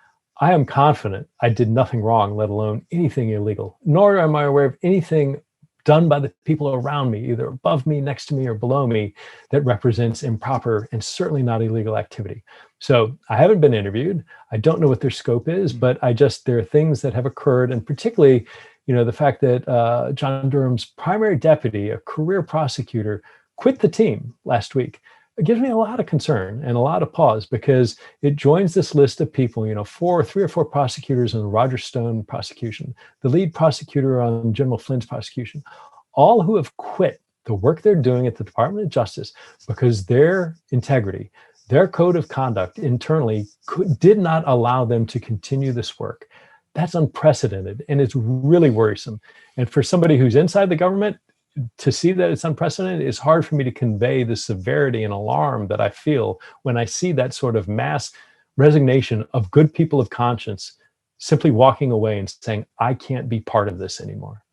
I am confident I did nothing wrong, let alone anything illegal, nor am I aware of anything done by the people around me, either above me, next to me, or below me, that represents improper and certainly not illegal activity. So I haven't been interviewed. I don't know what their scope is, but there are things that have occurred, and particularly, the fact that John Durham's primary deputy, a career prosecutor, quit the team last week. It gives me a lot of concern and a lot of pause, because it joins this list of people, three or four prosecutors in the Roger Stone prosecution, the lead prosecutor on General Flynn's prosecution, all who have quit the work they're doing at the Department of Justice because their integrity, their code of conduct internally did not allow them to continue this work. That's unprecedented, and it's really worrisome. And for somebody who's inside the government, to see that it's unprecedented, it's hard for me to convey the severity and alarm that I feel when I see that sort of mass resignation of good people of conscience simply walking away and saying, I can't be part of this anymore.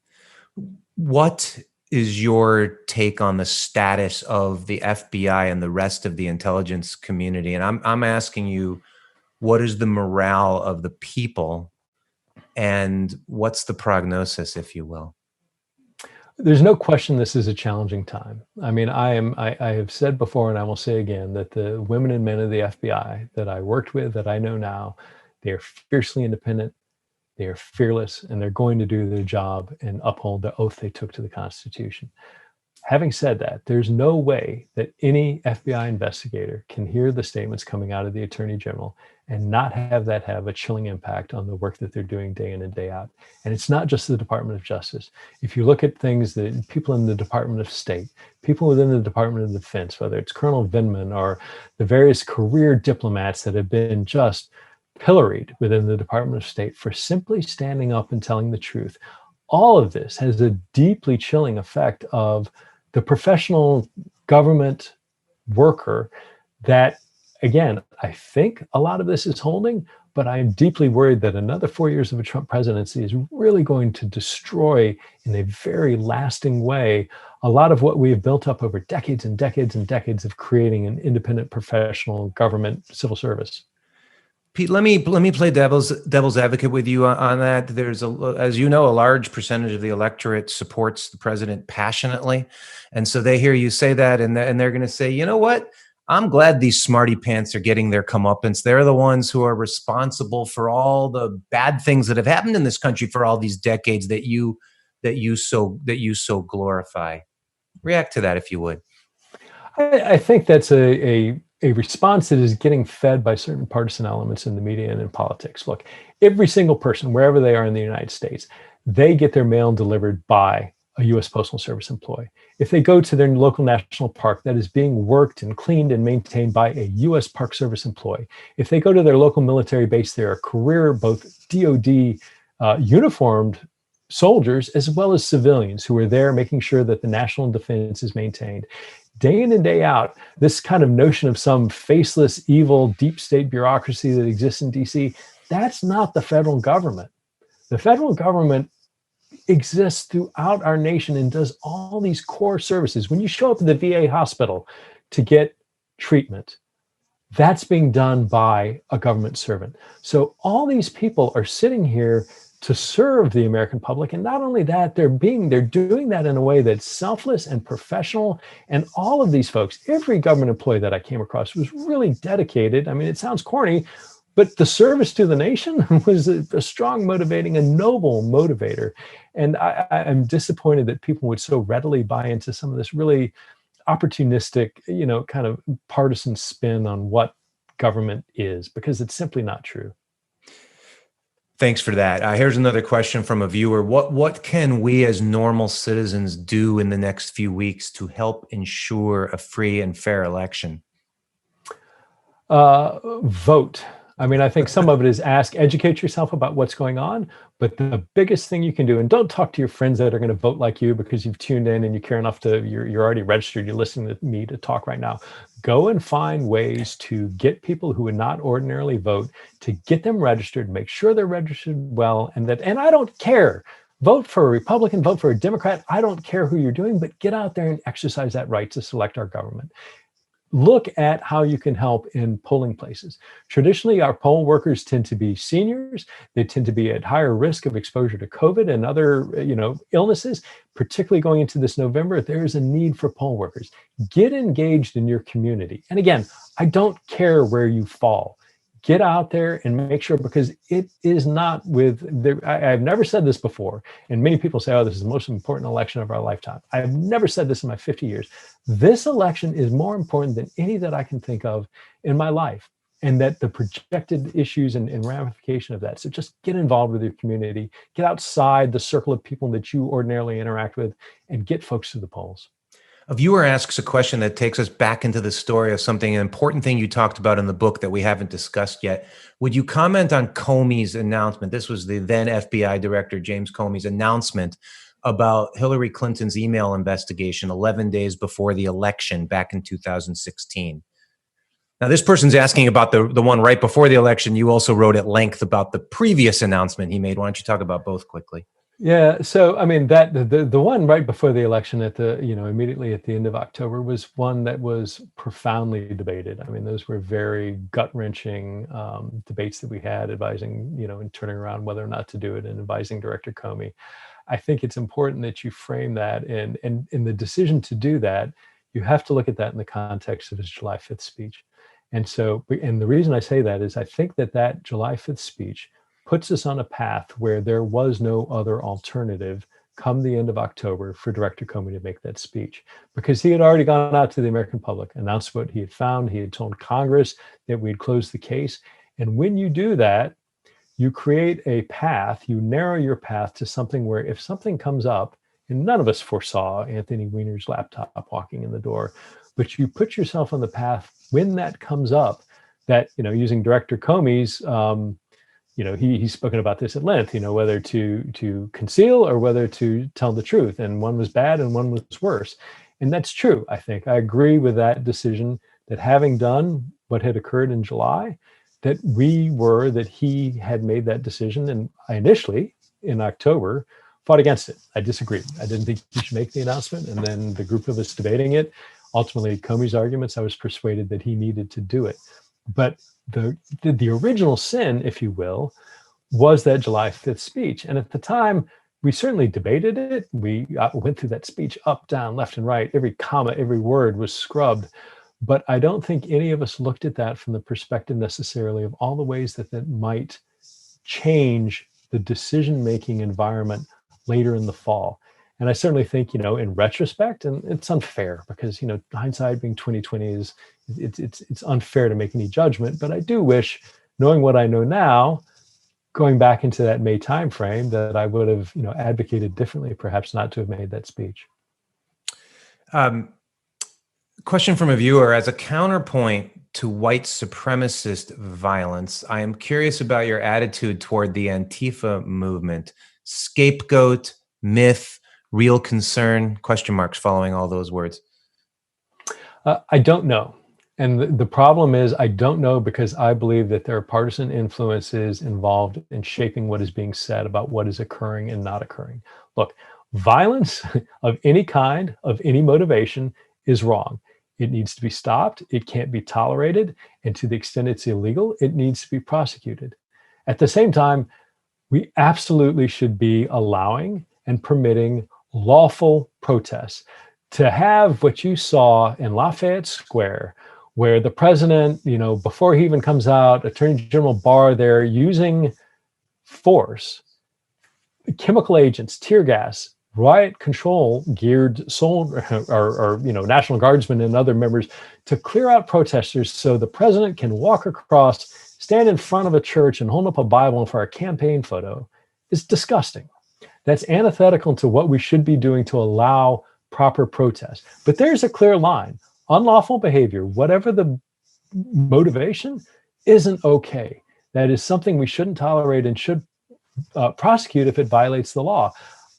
What is your take on the status of the FBI and the rest of the intelligence community? And I'm asking you, what is the morale of the people, and what's the prognosis, if you will? There's no question this is a challenging time. I mean, I have said before, and I will say again, that the women and men of the FBI that I worked with, that I know now, they are fiercely independent, they are fearless, and they're going to do their job and uphold the oath they took to the Constitution. Having said that, there's no way that any FBI investigator can hear the statements coming out of the Attorney General and not have that have a chilling impact on the work that they're doing day in and day out. And it's not just the Department of Justice. If you look at things that people in the Department of State, people within the Department of Defense, whether it's Colonel Vindman or the various career diplomats that have been just pilloried within the Department of State for simply standing up and telling the truth, all of this has a deeply chilling effect of the professional government worker that, again, I think a lot of this is holding, but I am deeply worried that another 4 years of a Trump presidency is really going to destroy, in a very lasting way, a lot of what we have built up over decades and decades and decades of creating an independent professional government civil service. Pete, let me play devil's advocate with you on that. There's as you know, a large percentage of the electorate supports the president passionately, and so they hear you say that, and they're going to say, you know what? I'm glad these smarty pants are getting their comeuppance. They're the ones who are responsible for all the bad things that have happened in this country for all these decades that you so glorify. React to that, if you would. I think that's a response that is getting fed by certain partisan elements in the media and in politics. Look, every single person, wherever they are in the United States, they get their mail delivered by a U.S. Postal Service employee. If they go to their local national park, that is being worked and cleaned and maintained by a U.S. Park Service employee. If they go to their local military base, there are career, both DOD uniformed soldiers as well as civilians who are there making sure that the national defense is maintained. Day in and day out, this kind of notion of some faceless, evil, deep state bureaucracy that exists in DC, that's not the federal government. The federal government exists throughout our nation and does all these core services. When you show up at the VA hospital to get treatment, that's being done by a government servant. So all these people are sitting here to serve the American public. And not only that, they're doing that in a way that's selfless and professional. And all of these folks, every government employee that I came across was really dedicated. I mean, it sounds corny, but the service to the nation was a strong motivating, a noble motivator. And I'm disappointed that people would so readily buy into some of this really opportunistic, kind of partisan spin on what government is, because it's simply not true. Thanks for that. Here's another question from a viewer. What can we as normal citizens do in the next few weeks to help ensure a free and fair election? Vote. I mean, I think some of it is educate yourself about what's going on. But the biggest thing you can do, and don't talk to your friends that are going to vote like you because you've tuned in and you care enough you're already registered, you're listening to me to talk right now. Go and find ways to get people who would not ordinarily vote, to get them registered, make sure they're registered well. And I don't care. Vote for a Republican, vote for a Democrat. I don't care who you're doing, but get out there and exercise that right to select our government. Look at how you can help in polling places. Traditionally, our poll workers tend to be seniors. They tend to be at higher risk of exposure to COVID and other, illnesses. Particularly going into this November, there is a need for poll workers. Get engaged in your community. And again, I don't care where you fall. Get out there and make sure, because it is not I've never said this before. And many people say, oh, this is the most important election of our lifetime. I've never said this in my 50 years. This election is more important than any that I can think of in my life, and that the projected issues and ramification of that. So just get involved with your community, get outside the circle of people that you ordinarily interact with, and get folks to the polls. A viewer asks a question that takes us back into the story of an important thing you talked about in the book that we haven't discussed yet. Would you comment on Comey's announcement? This was the then FBI director, James Comey's announcement about Hillary Clinton's email investigation 11 days before the election back in 2016. Now, this person's asking about the one right before the election. You also wrote at length about the previous announcement he made. Why don't you talk about both quickly? Yeah, so I mean that the one right before the election at immediately at the end of October was one that was profoundly debated. I mean, those were very gut-wrenching debates that we had, advising, and turning around whether or not to do it, and advising Director Comey. I think it's important that you frame that, and in the decision to do that, you have to look at that in the context of his July 5th speech. And the reason I say that is I think that July 5th speech puts us on a path where there was no other alternative come the end of October for Director Comey to make that speech, because he had already gone out to the American public, announced what he had found. He had told Congress that we'd closed the case. And when you do that, you create a path, you narrow your path to something where if something comes up, and none of us foresaw Anthony Weiner's laptop walking in the door, but you put yourself on the path when that comes up, that, using Director Comey's, he's spoken about this at length, whether to conceal or whether to tell the truth. And one was bad and one was worse. And that's true, I think. I agree with that decision, that having done what had occurred in July, that he had made that decision. And I initially, in October, fought against it. I disagreed. I didn't think he should make the announcement. And then the group of us debating it, ultimately Comey's arguments, I was persuaded that he needed to do it. But the original sin, if you will, was that July 5th speech. And at the time, we certainly debated it. We went through that speech up, down, left, and right. Every comma, every word was scrubbed. But I don't think any of us looked at that from the perspective necessarily of all the ways that might change the decision-making environment later in the fall. And I certainly think, in retrospect, and it's unfair because, hindsight being 2020 is it's unfair to make any judgment. But I do wish, knowing what I know now, going back into that May timeframe, that I would have, advocated differently, perhaps not to have made that speech. Question from a viewer: as a counterpoint to white supremacist violence, I am curious about your attitude toward the Antifa movement. Scapegoat, myth, real concern, question marks following all those words. I don't know. And the problem is, I don't know because I believe that there are partisan influences involved in shaping what is being said about what is occurring and not occurring. Look, violence of any kind, of any motivation, is wrong. It needs to be stopped. It can't be tolerated. And to the extent it's illegal, it needs to be prosecuted. At the same time, we absolutely should be allowing and permitting lawful protests. To have what you saw in Lafayette Square, where the president, before he even comes out, Attorney General Barr there using force, chemical agents, tear gas, riot control geared or National Guardsmen and other members to clear out protesters so the president can walk across, stand in front of a church and hold up a Bible for a campaign photo is disgusting. That's antithetical to what we should be doing to allow proper protest. But there's a clear line. Unlawful behavior, whatever the motivation, isn't okay. That is something we shouldn't tolerate and should prosecute if it violates the law.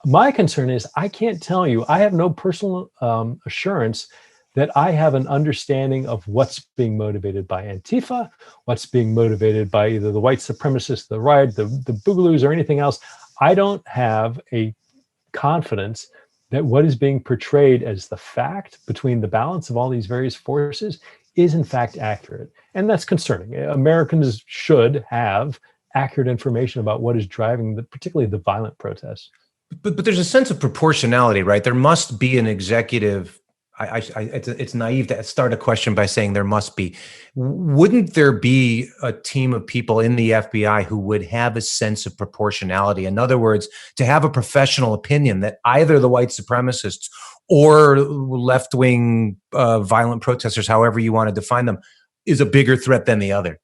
My concern is I can't tell you, I have no personal assurance that I have an understanding of what's being motivated by Antifa, what's being motivated by either the white supremacists, the riot, the boogaloos, or anything else. I don't have a confidence that what is being portrayed as the fact between the balance of all these various forces is in fact accurate. And that's concerning. Americans should have accurate information about what is driving particularly the violent protests. But there's a sense of proportionality, right? There must be an executive. It's naive to start a question by saying there must be. Wouldn't there be a team of people in the FBI who would have a sense of proportionality? In other words, to have a professional opinion that either the white supremacists or left-wing violent protesters, however you want to define them, is a bigger threat than the other?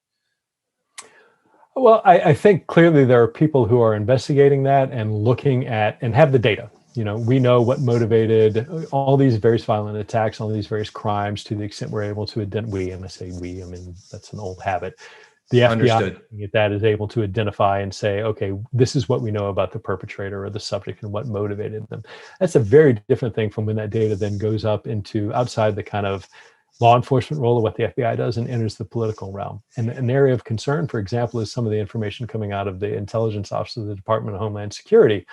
Well, I think clearly there are people who are investigating that and looking at and have the data. We know what motivated all these various violent attacks, all these various crimes to the extent we're able to identify. And I say we, I mean, that's an old habit. The FBI at that is able to identify and say, okay, this is what we know about the perpetrator or the subject and what motivated them. That's a very different thing from when that data then goes up into outside the kind of law enforcement role of what the FBI does and enters the political realm. And an area of concern, for example, is some of the information coming out of the intelligence office of the Department of Homeland Security,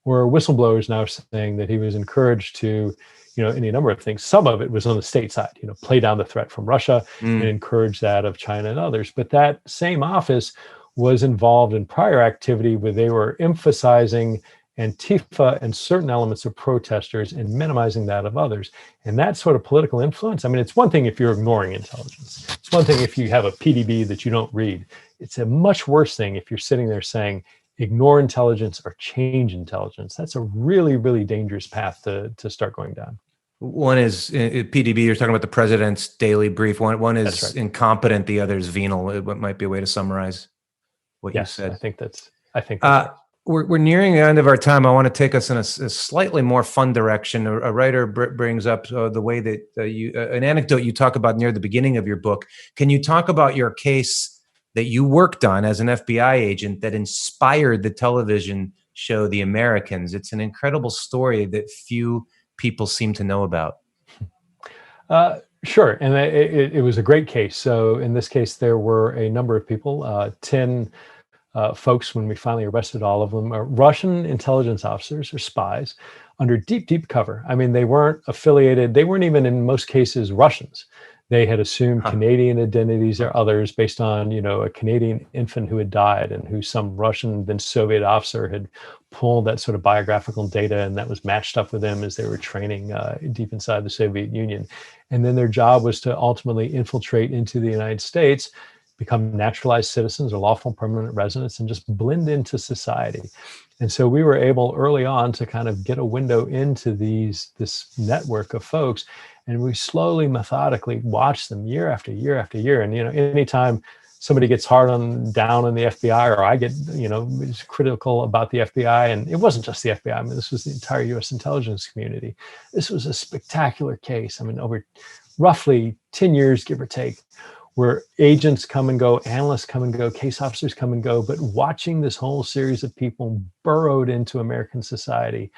where whistleblowers now saying that he was encouraged to, any number of things. Some of it was on the state side, play down the threat from Russia and encourage that of China and others. But that same office was involved in prior activity where they were emphasizing Antifa and certain elements of protesters and minimizing that of others. And that sort of political influence, I mean, it's one thing if you're ignoring intelligence. It's one thing if you have a PDB that you don't read. It's a much worse thing if you're sitting there saying, ignore intelligence or change intelligence. That's a really, really dangerous path to start going down. One is PDB, you're talking about the president's daily brief. One is right. Incompetent, the other is venal. What might be a way to summarize what you said. I think that's right. We're nearing the end of our time. I want to take us in a slightly more fun direction. A writer brings up the way that an anecdote you talk about near the beginning of your book. Can you talk about your case that you worked on as an FBI agent that inspired the television show The Americans? It's an incredible story that few people seem to know about. Sure. And it was a great case. So in this case, there were a number of people, 10 folks, when we finally arrested all of them, are Russian intelligence officers or spies under deep, deep cover. I mean, they weren't affiliated. They weren't even in most cases Russians. They had assumed Canadian identities or others based on, a Canadian infant who had died and who some Russian then Soviet officer had pulled that sort of biographical data, and that was matched up with them as they were training deep inside the Soviet Union. And then their job was to ultimately infiltrate into the United States, become naturalized citizens or lawful permanent residents, and just blend into society. And so we were able early on to kind of get a window into this network of folks. And we slowly, methodically watched them year after year after year. And, anytime somebody gets down on the FBI, or I get, critical about the FBI, and it wasn't just the FBI. I mean, this was the entire U.S. intelligence community. This was a spectacular case. I mean, over roughly 10 years, give or take, where agents come and go, analysts come and go, case officers come and go, but watching this whole series of people burrowed into American society,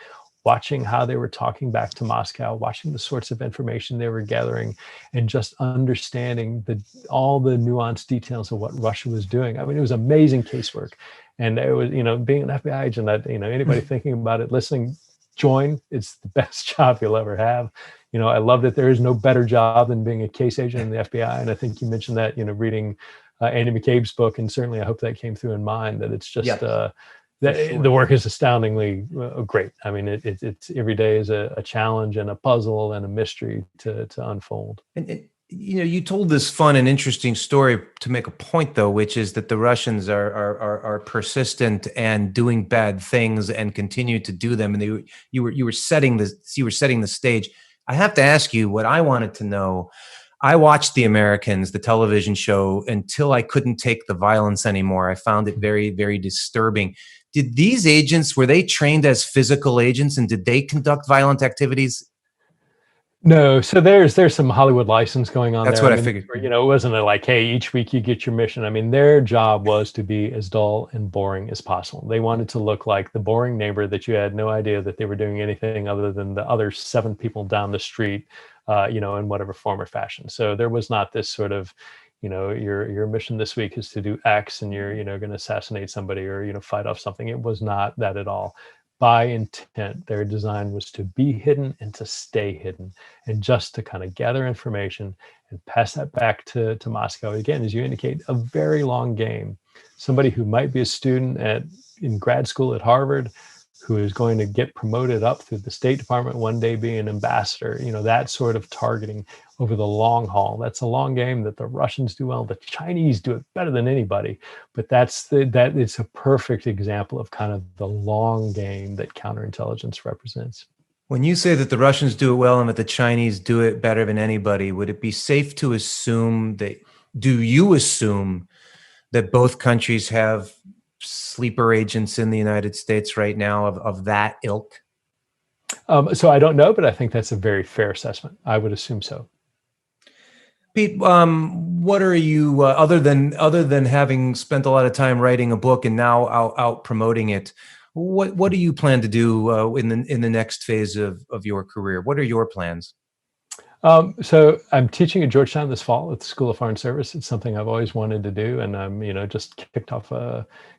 watching how they were talking back to Moscow, watching the sorts of information they were gathering, and just understanding all the nuanced details of what Russia was doing. I mean, it was amazing casework. And it was, being an FBI agent, that, anybody thinking about it, listening, join. It's the best job you'll ever have. I love that there is no better job than being a case agent in the FBI. And I think you mentioned that, reading Andy McCabe's book, and certainly I hope that came through in mine, that it's just, Yep, that sure. the work is astoundingly great. I mean, it's every day is a challenge and a puzzle and a mystery to unfold. And you told this fun and interesting story to make a point, though, which is that the Russians are persistent and doing bad things and continue to do them. And you were setting the stage. I have to ask you what I wanted to know. I watched The Americans, the television show, until I couldn't take the violence anymore. I found it very, very disturbing. Did these agents, were they trained as physical agents, and did they conduct violent activities? No, so there's some Hollywood license going on That's there. what I I mean, figured. it wasn't like, hey, each week you get your mission. I mean, their job was to be as dull and boring as possible. They wanted to look like the boring neighbor that you had no idea that they were doing anything other than the other 7 people down the street, in whatever form or fashion. So there was not this sort of, your mission this week is to do X, and you're, going to assassinate somebody or, fight off something. It was not that at all. By intent, their design was to be hidden and to stay hidden, and just to kind of gather information and pass that back to Moscow. Again, as you indicate, a very long game. Somebody who might be a student in grad school at Harvard, who is going to get promoted up through the State Department, one day be an ambassador, that sort of targeting over the long haul. That's a long game that the Russians do well. The Chinese do it better than anybody, but that it's a perfect example of kind of the long game that counterintelligence represents. When you say that the Russians do it well and that the Chinese do it better than anybody, would it be safe to assume do you assume that both countries have sleeper agents in the United States right now of that ilk? So I don't know, but I think that's a very fair assessment. I would assume so. Pete, what are you other than having spent a lot of time writing a book and now out promoting it? What do you plan to do in the next phase of your career? What are your plans? So I'm teaching at Georgetown this fall at the School of Foreign Service. It's something I've always wanted to do, and I'm, just kicked off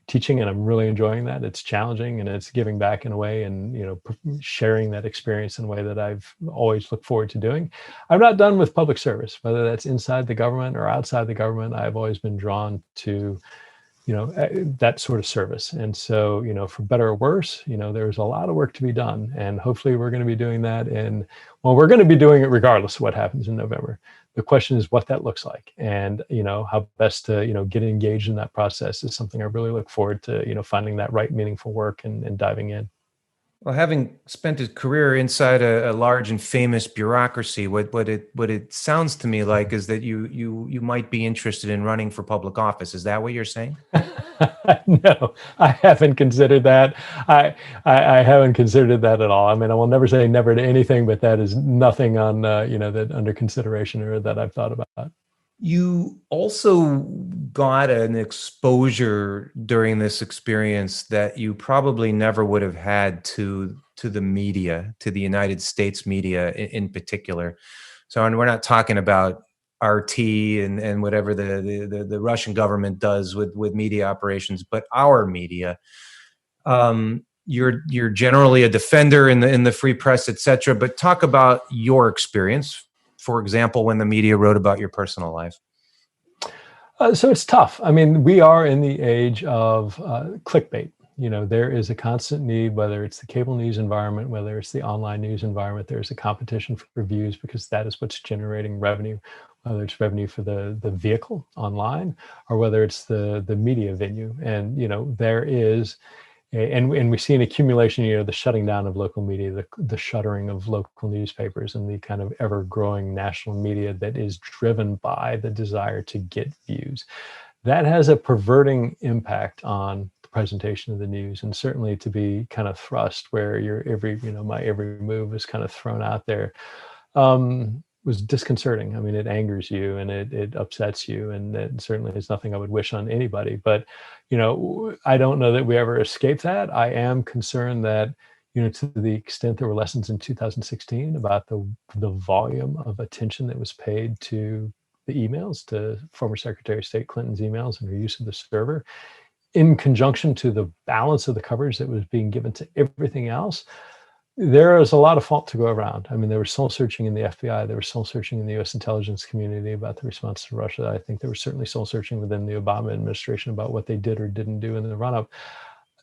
teaching, and I'm really enjoying that. It's challenging and it's giving back in a way, and sharing that experience in a way that I've always looked forward to doing. I'm not done with public service, whether that's inside the government or outside the government. I've always been drawn to that sort of service. And so, for better or worse, there's a lot of work to be done. And hopefully we're going to be doing that. And we're going to be doing it regardless of what happens in November. The question is what that looks like. And, how best to, get engaged in that process is something I really look forward to, finding that right meaningful work and diving in. Well, having spent a career inside a large and famous bureaucracy, what it sounds to me like is that you might be interested in running for public office. Is that what you're saying? No, I haven't considered that. I haven't considered that at all. I mean, I will never say never to anything, but that is nothing on that under consideration or that I've thought about. You also got an exposure during this experience that you probably never would have had to the media, to the United States media in particular. So, and we're not talking about RT and whatever the Russian government does with media operations, but our media. You're generally a defender in the free press, et cetera. But talk about your experience. For example, when the media wrote about your personal life. So it's tough. I mean, we are in the age of clickbait. There is a constant need, whether it's the cable news environment, whether it's the online news environment, there's a competition for views because that is what's generating revenue, whether it's revenue for the vehicle online or whether it's the media venue. And, there is and we see an accumulation, the shutting down of local media, the shuttering of local newspapers, and the kind of ever-growing national media that is driven by the desire to get views. That has a perverting impact on the presentation of the news, and certainly to be kind of thrust where my every move is kind of thrown out there. Was disconcerting. I mean, it angers you and it upsets you, and it certainly is nothing I would wish on anybody. But, I don't know that we ever escape that. I am concerned that, to the extent there were lessons in 2016 about the volume of attention that was paid to the emails, to former Secretary of State Clinton's emails and her use of the server, in conjunction to the balance of the coverage that was being given to everything else. There is a lot of fault to go around. I mean, there was soul searching in the FBI. There was soul searching in the U.S. intelligence community about the response to Russia. I think there was certainly soul searching within the Obama administration about what they did or didn't do in the run-up.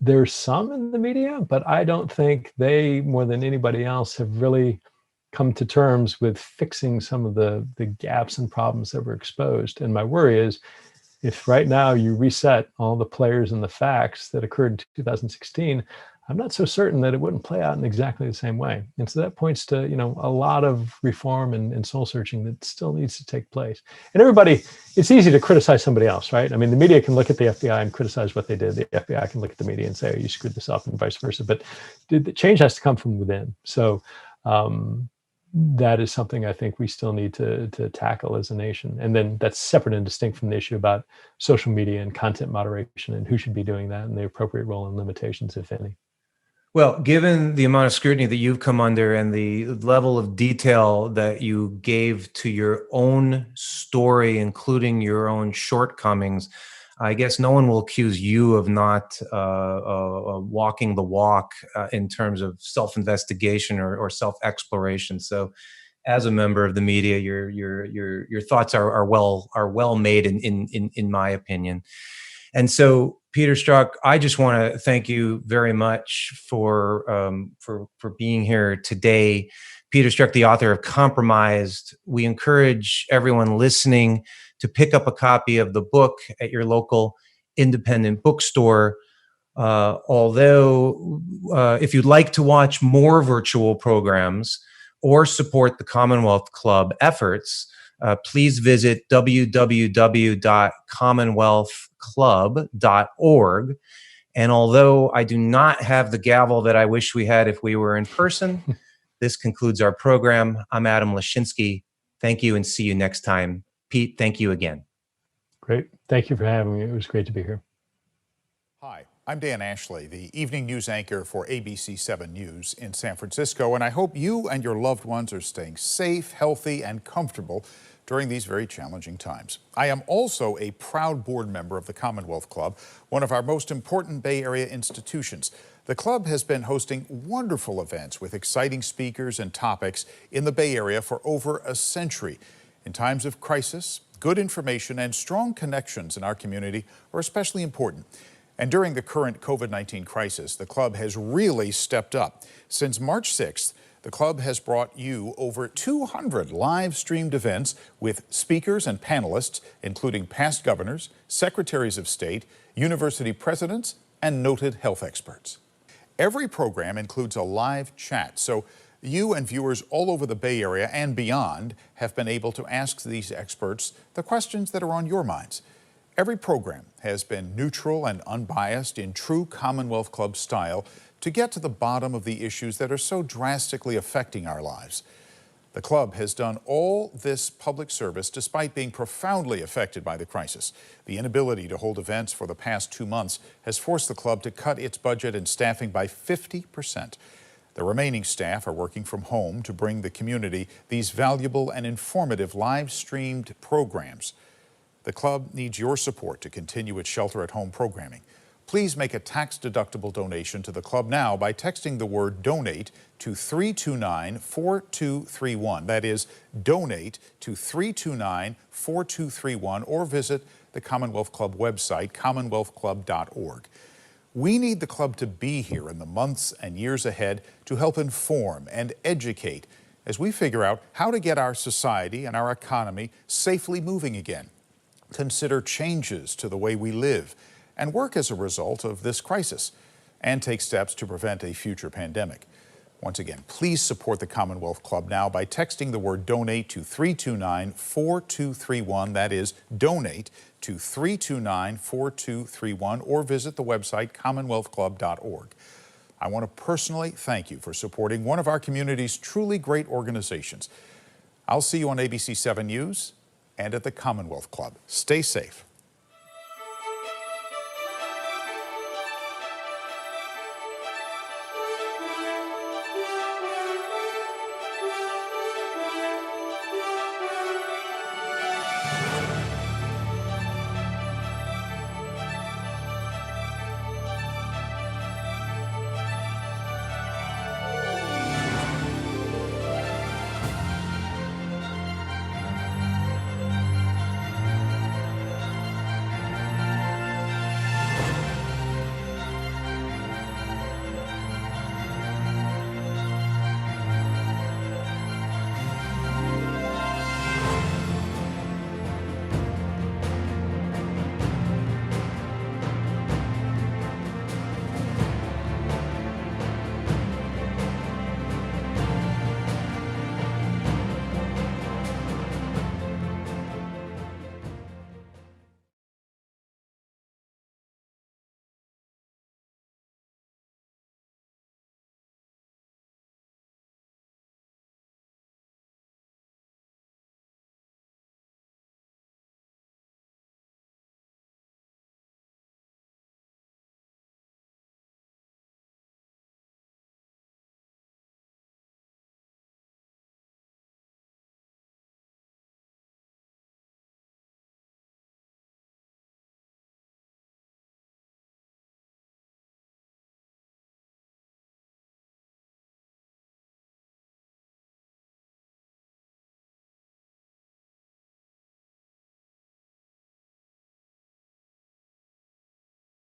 There's some in the media, but I don't think they, more than anybody else, have really come to terms with fixing some of the gaps and problems that were exposed. And my worry is, if right now you reset all the players and the facts that occurred in 2016, I'm not so certain that it wouldn't play out in exactly the same way. And so that points to, a lot of reform and soul searching that still needs to take place. And everybody, it's easy to criticize somebody else, right? I mean, the media can look at the FBI and criticize what they did. The FBI can look at the media and say, oh, you screwed this up, and vice versa. But the change has to come from within. So that is something I think we still need to tackle as a nation. And then that's separate and distinct from the issue about social media and content moderation and who should be doing that and the appropriate role and limitations, if any. Well, given the amount of scrutiny that you've come under and the level of detail that you gave to your own story, including your own shortcomings, I guess no one will accuse you of not walking the walk in terms of self-investigation or self-exploration. So, as a member of the media, your thoughts are well made in my opinion. And so, Peter Strzok, I just want to thank you very much for being here today. Peter Strzok, the author of Compromised. We encourage everyone listening to pick up a copy of the book at your local independent bookstore. Although, if you'd like to watch more virtual programs or support the Commonwealth Club efforts, please visit www.commonwealthclub.org. And although I do not have the gavel that I wish we had if we were in person, this concludes our program. I'm Adam Lashinsky. Thank you and see you next time. Pete, thank you again. Great. Thank you for having me. It was great to be here. Hi, I'm Dan Ashley, the evening news anchor for ABC 7 News in San Francisco, and I hope you and your loved ones are staying safe, healthy, and comfortable during these very challenging times. I am also a proud board member of the Commonwealth Club, one of our most important Bay Area institutions. The club has been hosting wonderful events with exciting speakers and topics in the Bay Area for over a century. In times of crisis, good information and strong connections in our community are especially important. And during the current COVID-19 crisis, the club has really stepped up. Since March 6th, the club has brought you over 200 live-streamed events with speakers and panelists, including past governors, secretaries of state, university presidents, and noted health experts. Every program includes a live chat, so you and viewers all over the Bay Area and beyond have been able to ask these experts the questions that are on your minds. Every program has been neutral and unbiased in true Commonwealth Club style to get to the bottom of the issues that are so drastically affecting our lives. The club has done all this public service despite being profoundly affected by the crisis. The inability to hold events for the past 2 months has forced the club to cut its budget and staffing by 50%. The remaining staff are working from home to bring the community these valuable and informative live-streamed programs. The club needs your support to continue its shelter-at-home programming. Please make a tax-deductible donation to the club now by texting the word DONATE to 329-4231. That is, donate to 329-4231, or visit the Commonwealth Club website, commonwealthclub.org. We need the club to be here in the months and years ahead to help inform and educate as we figure out how to get our society and our economy safely moving again, consider changes to the way we live, and work as a result of this crisis, and take steps to prevent a future pandemic. Once again, please support the Commonwealth Club now by texting the word DONATE to 329-4231. That is, donate to 329-4231, or visit the website commonwealthclub.org. I want to personally thank you for supporting one of our community's truly great organizations. I'll see you on ABC 7 News and at the Commonwealth Club. Stay safe.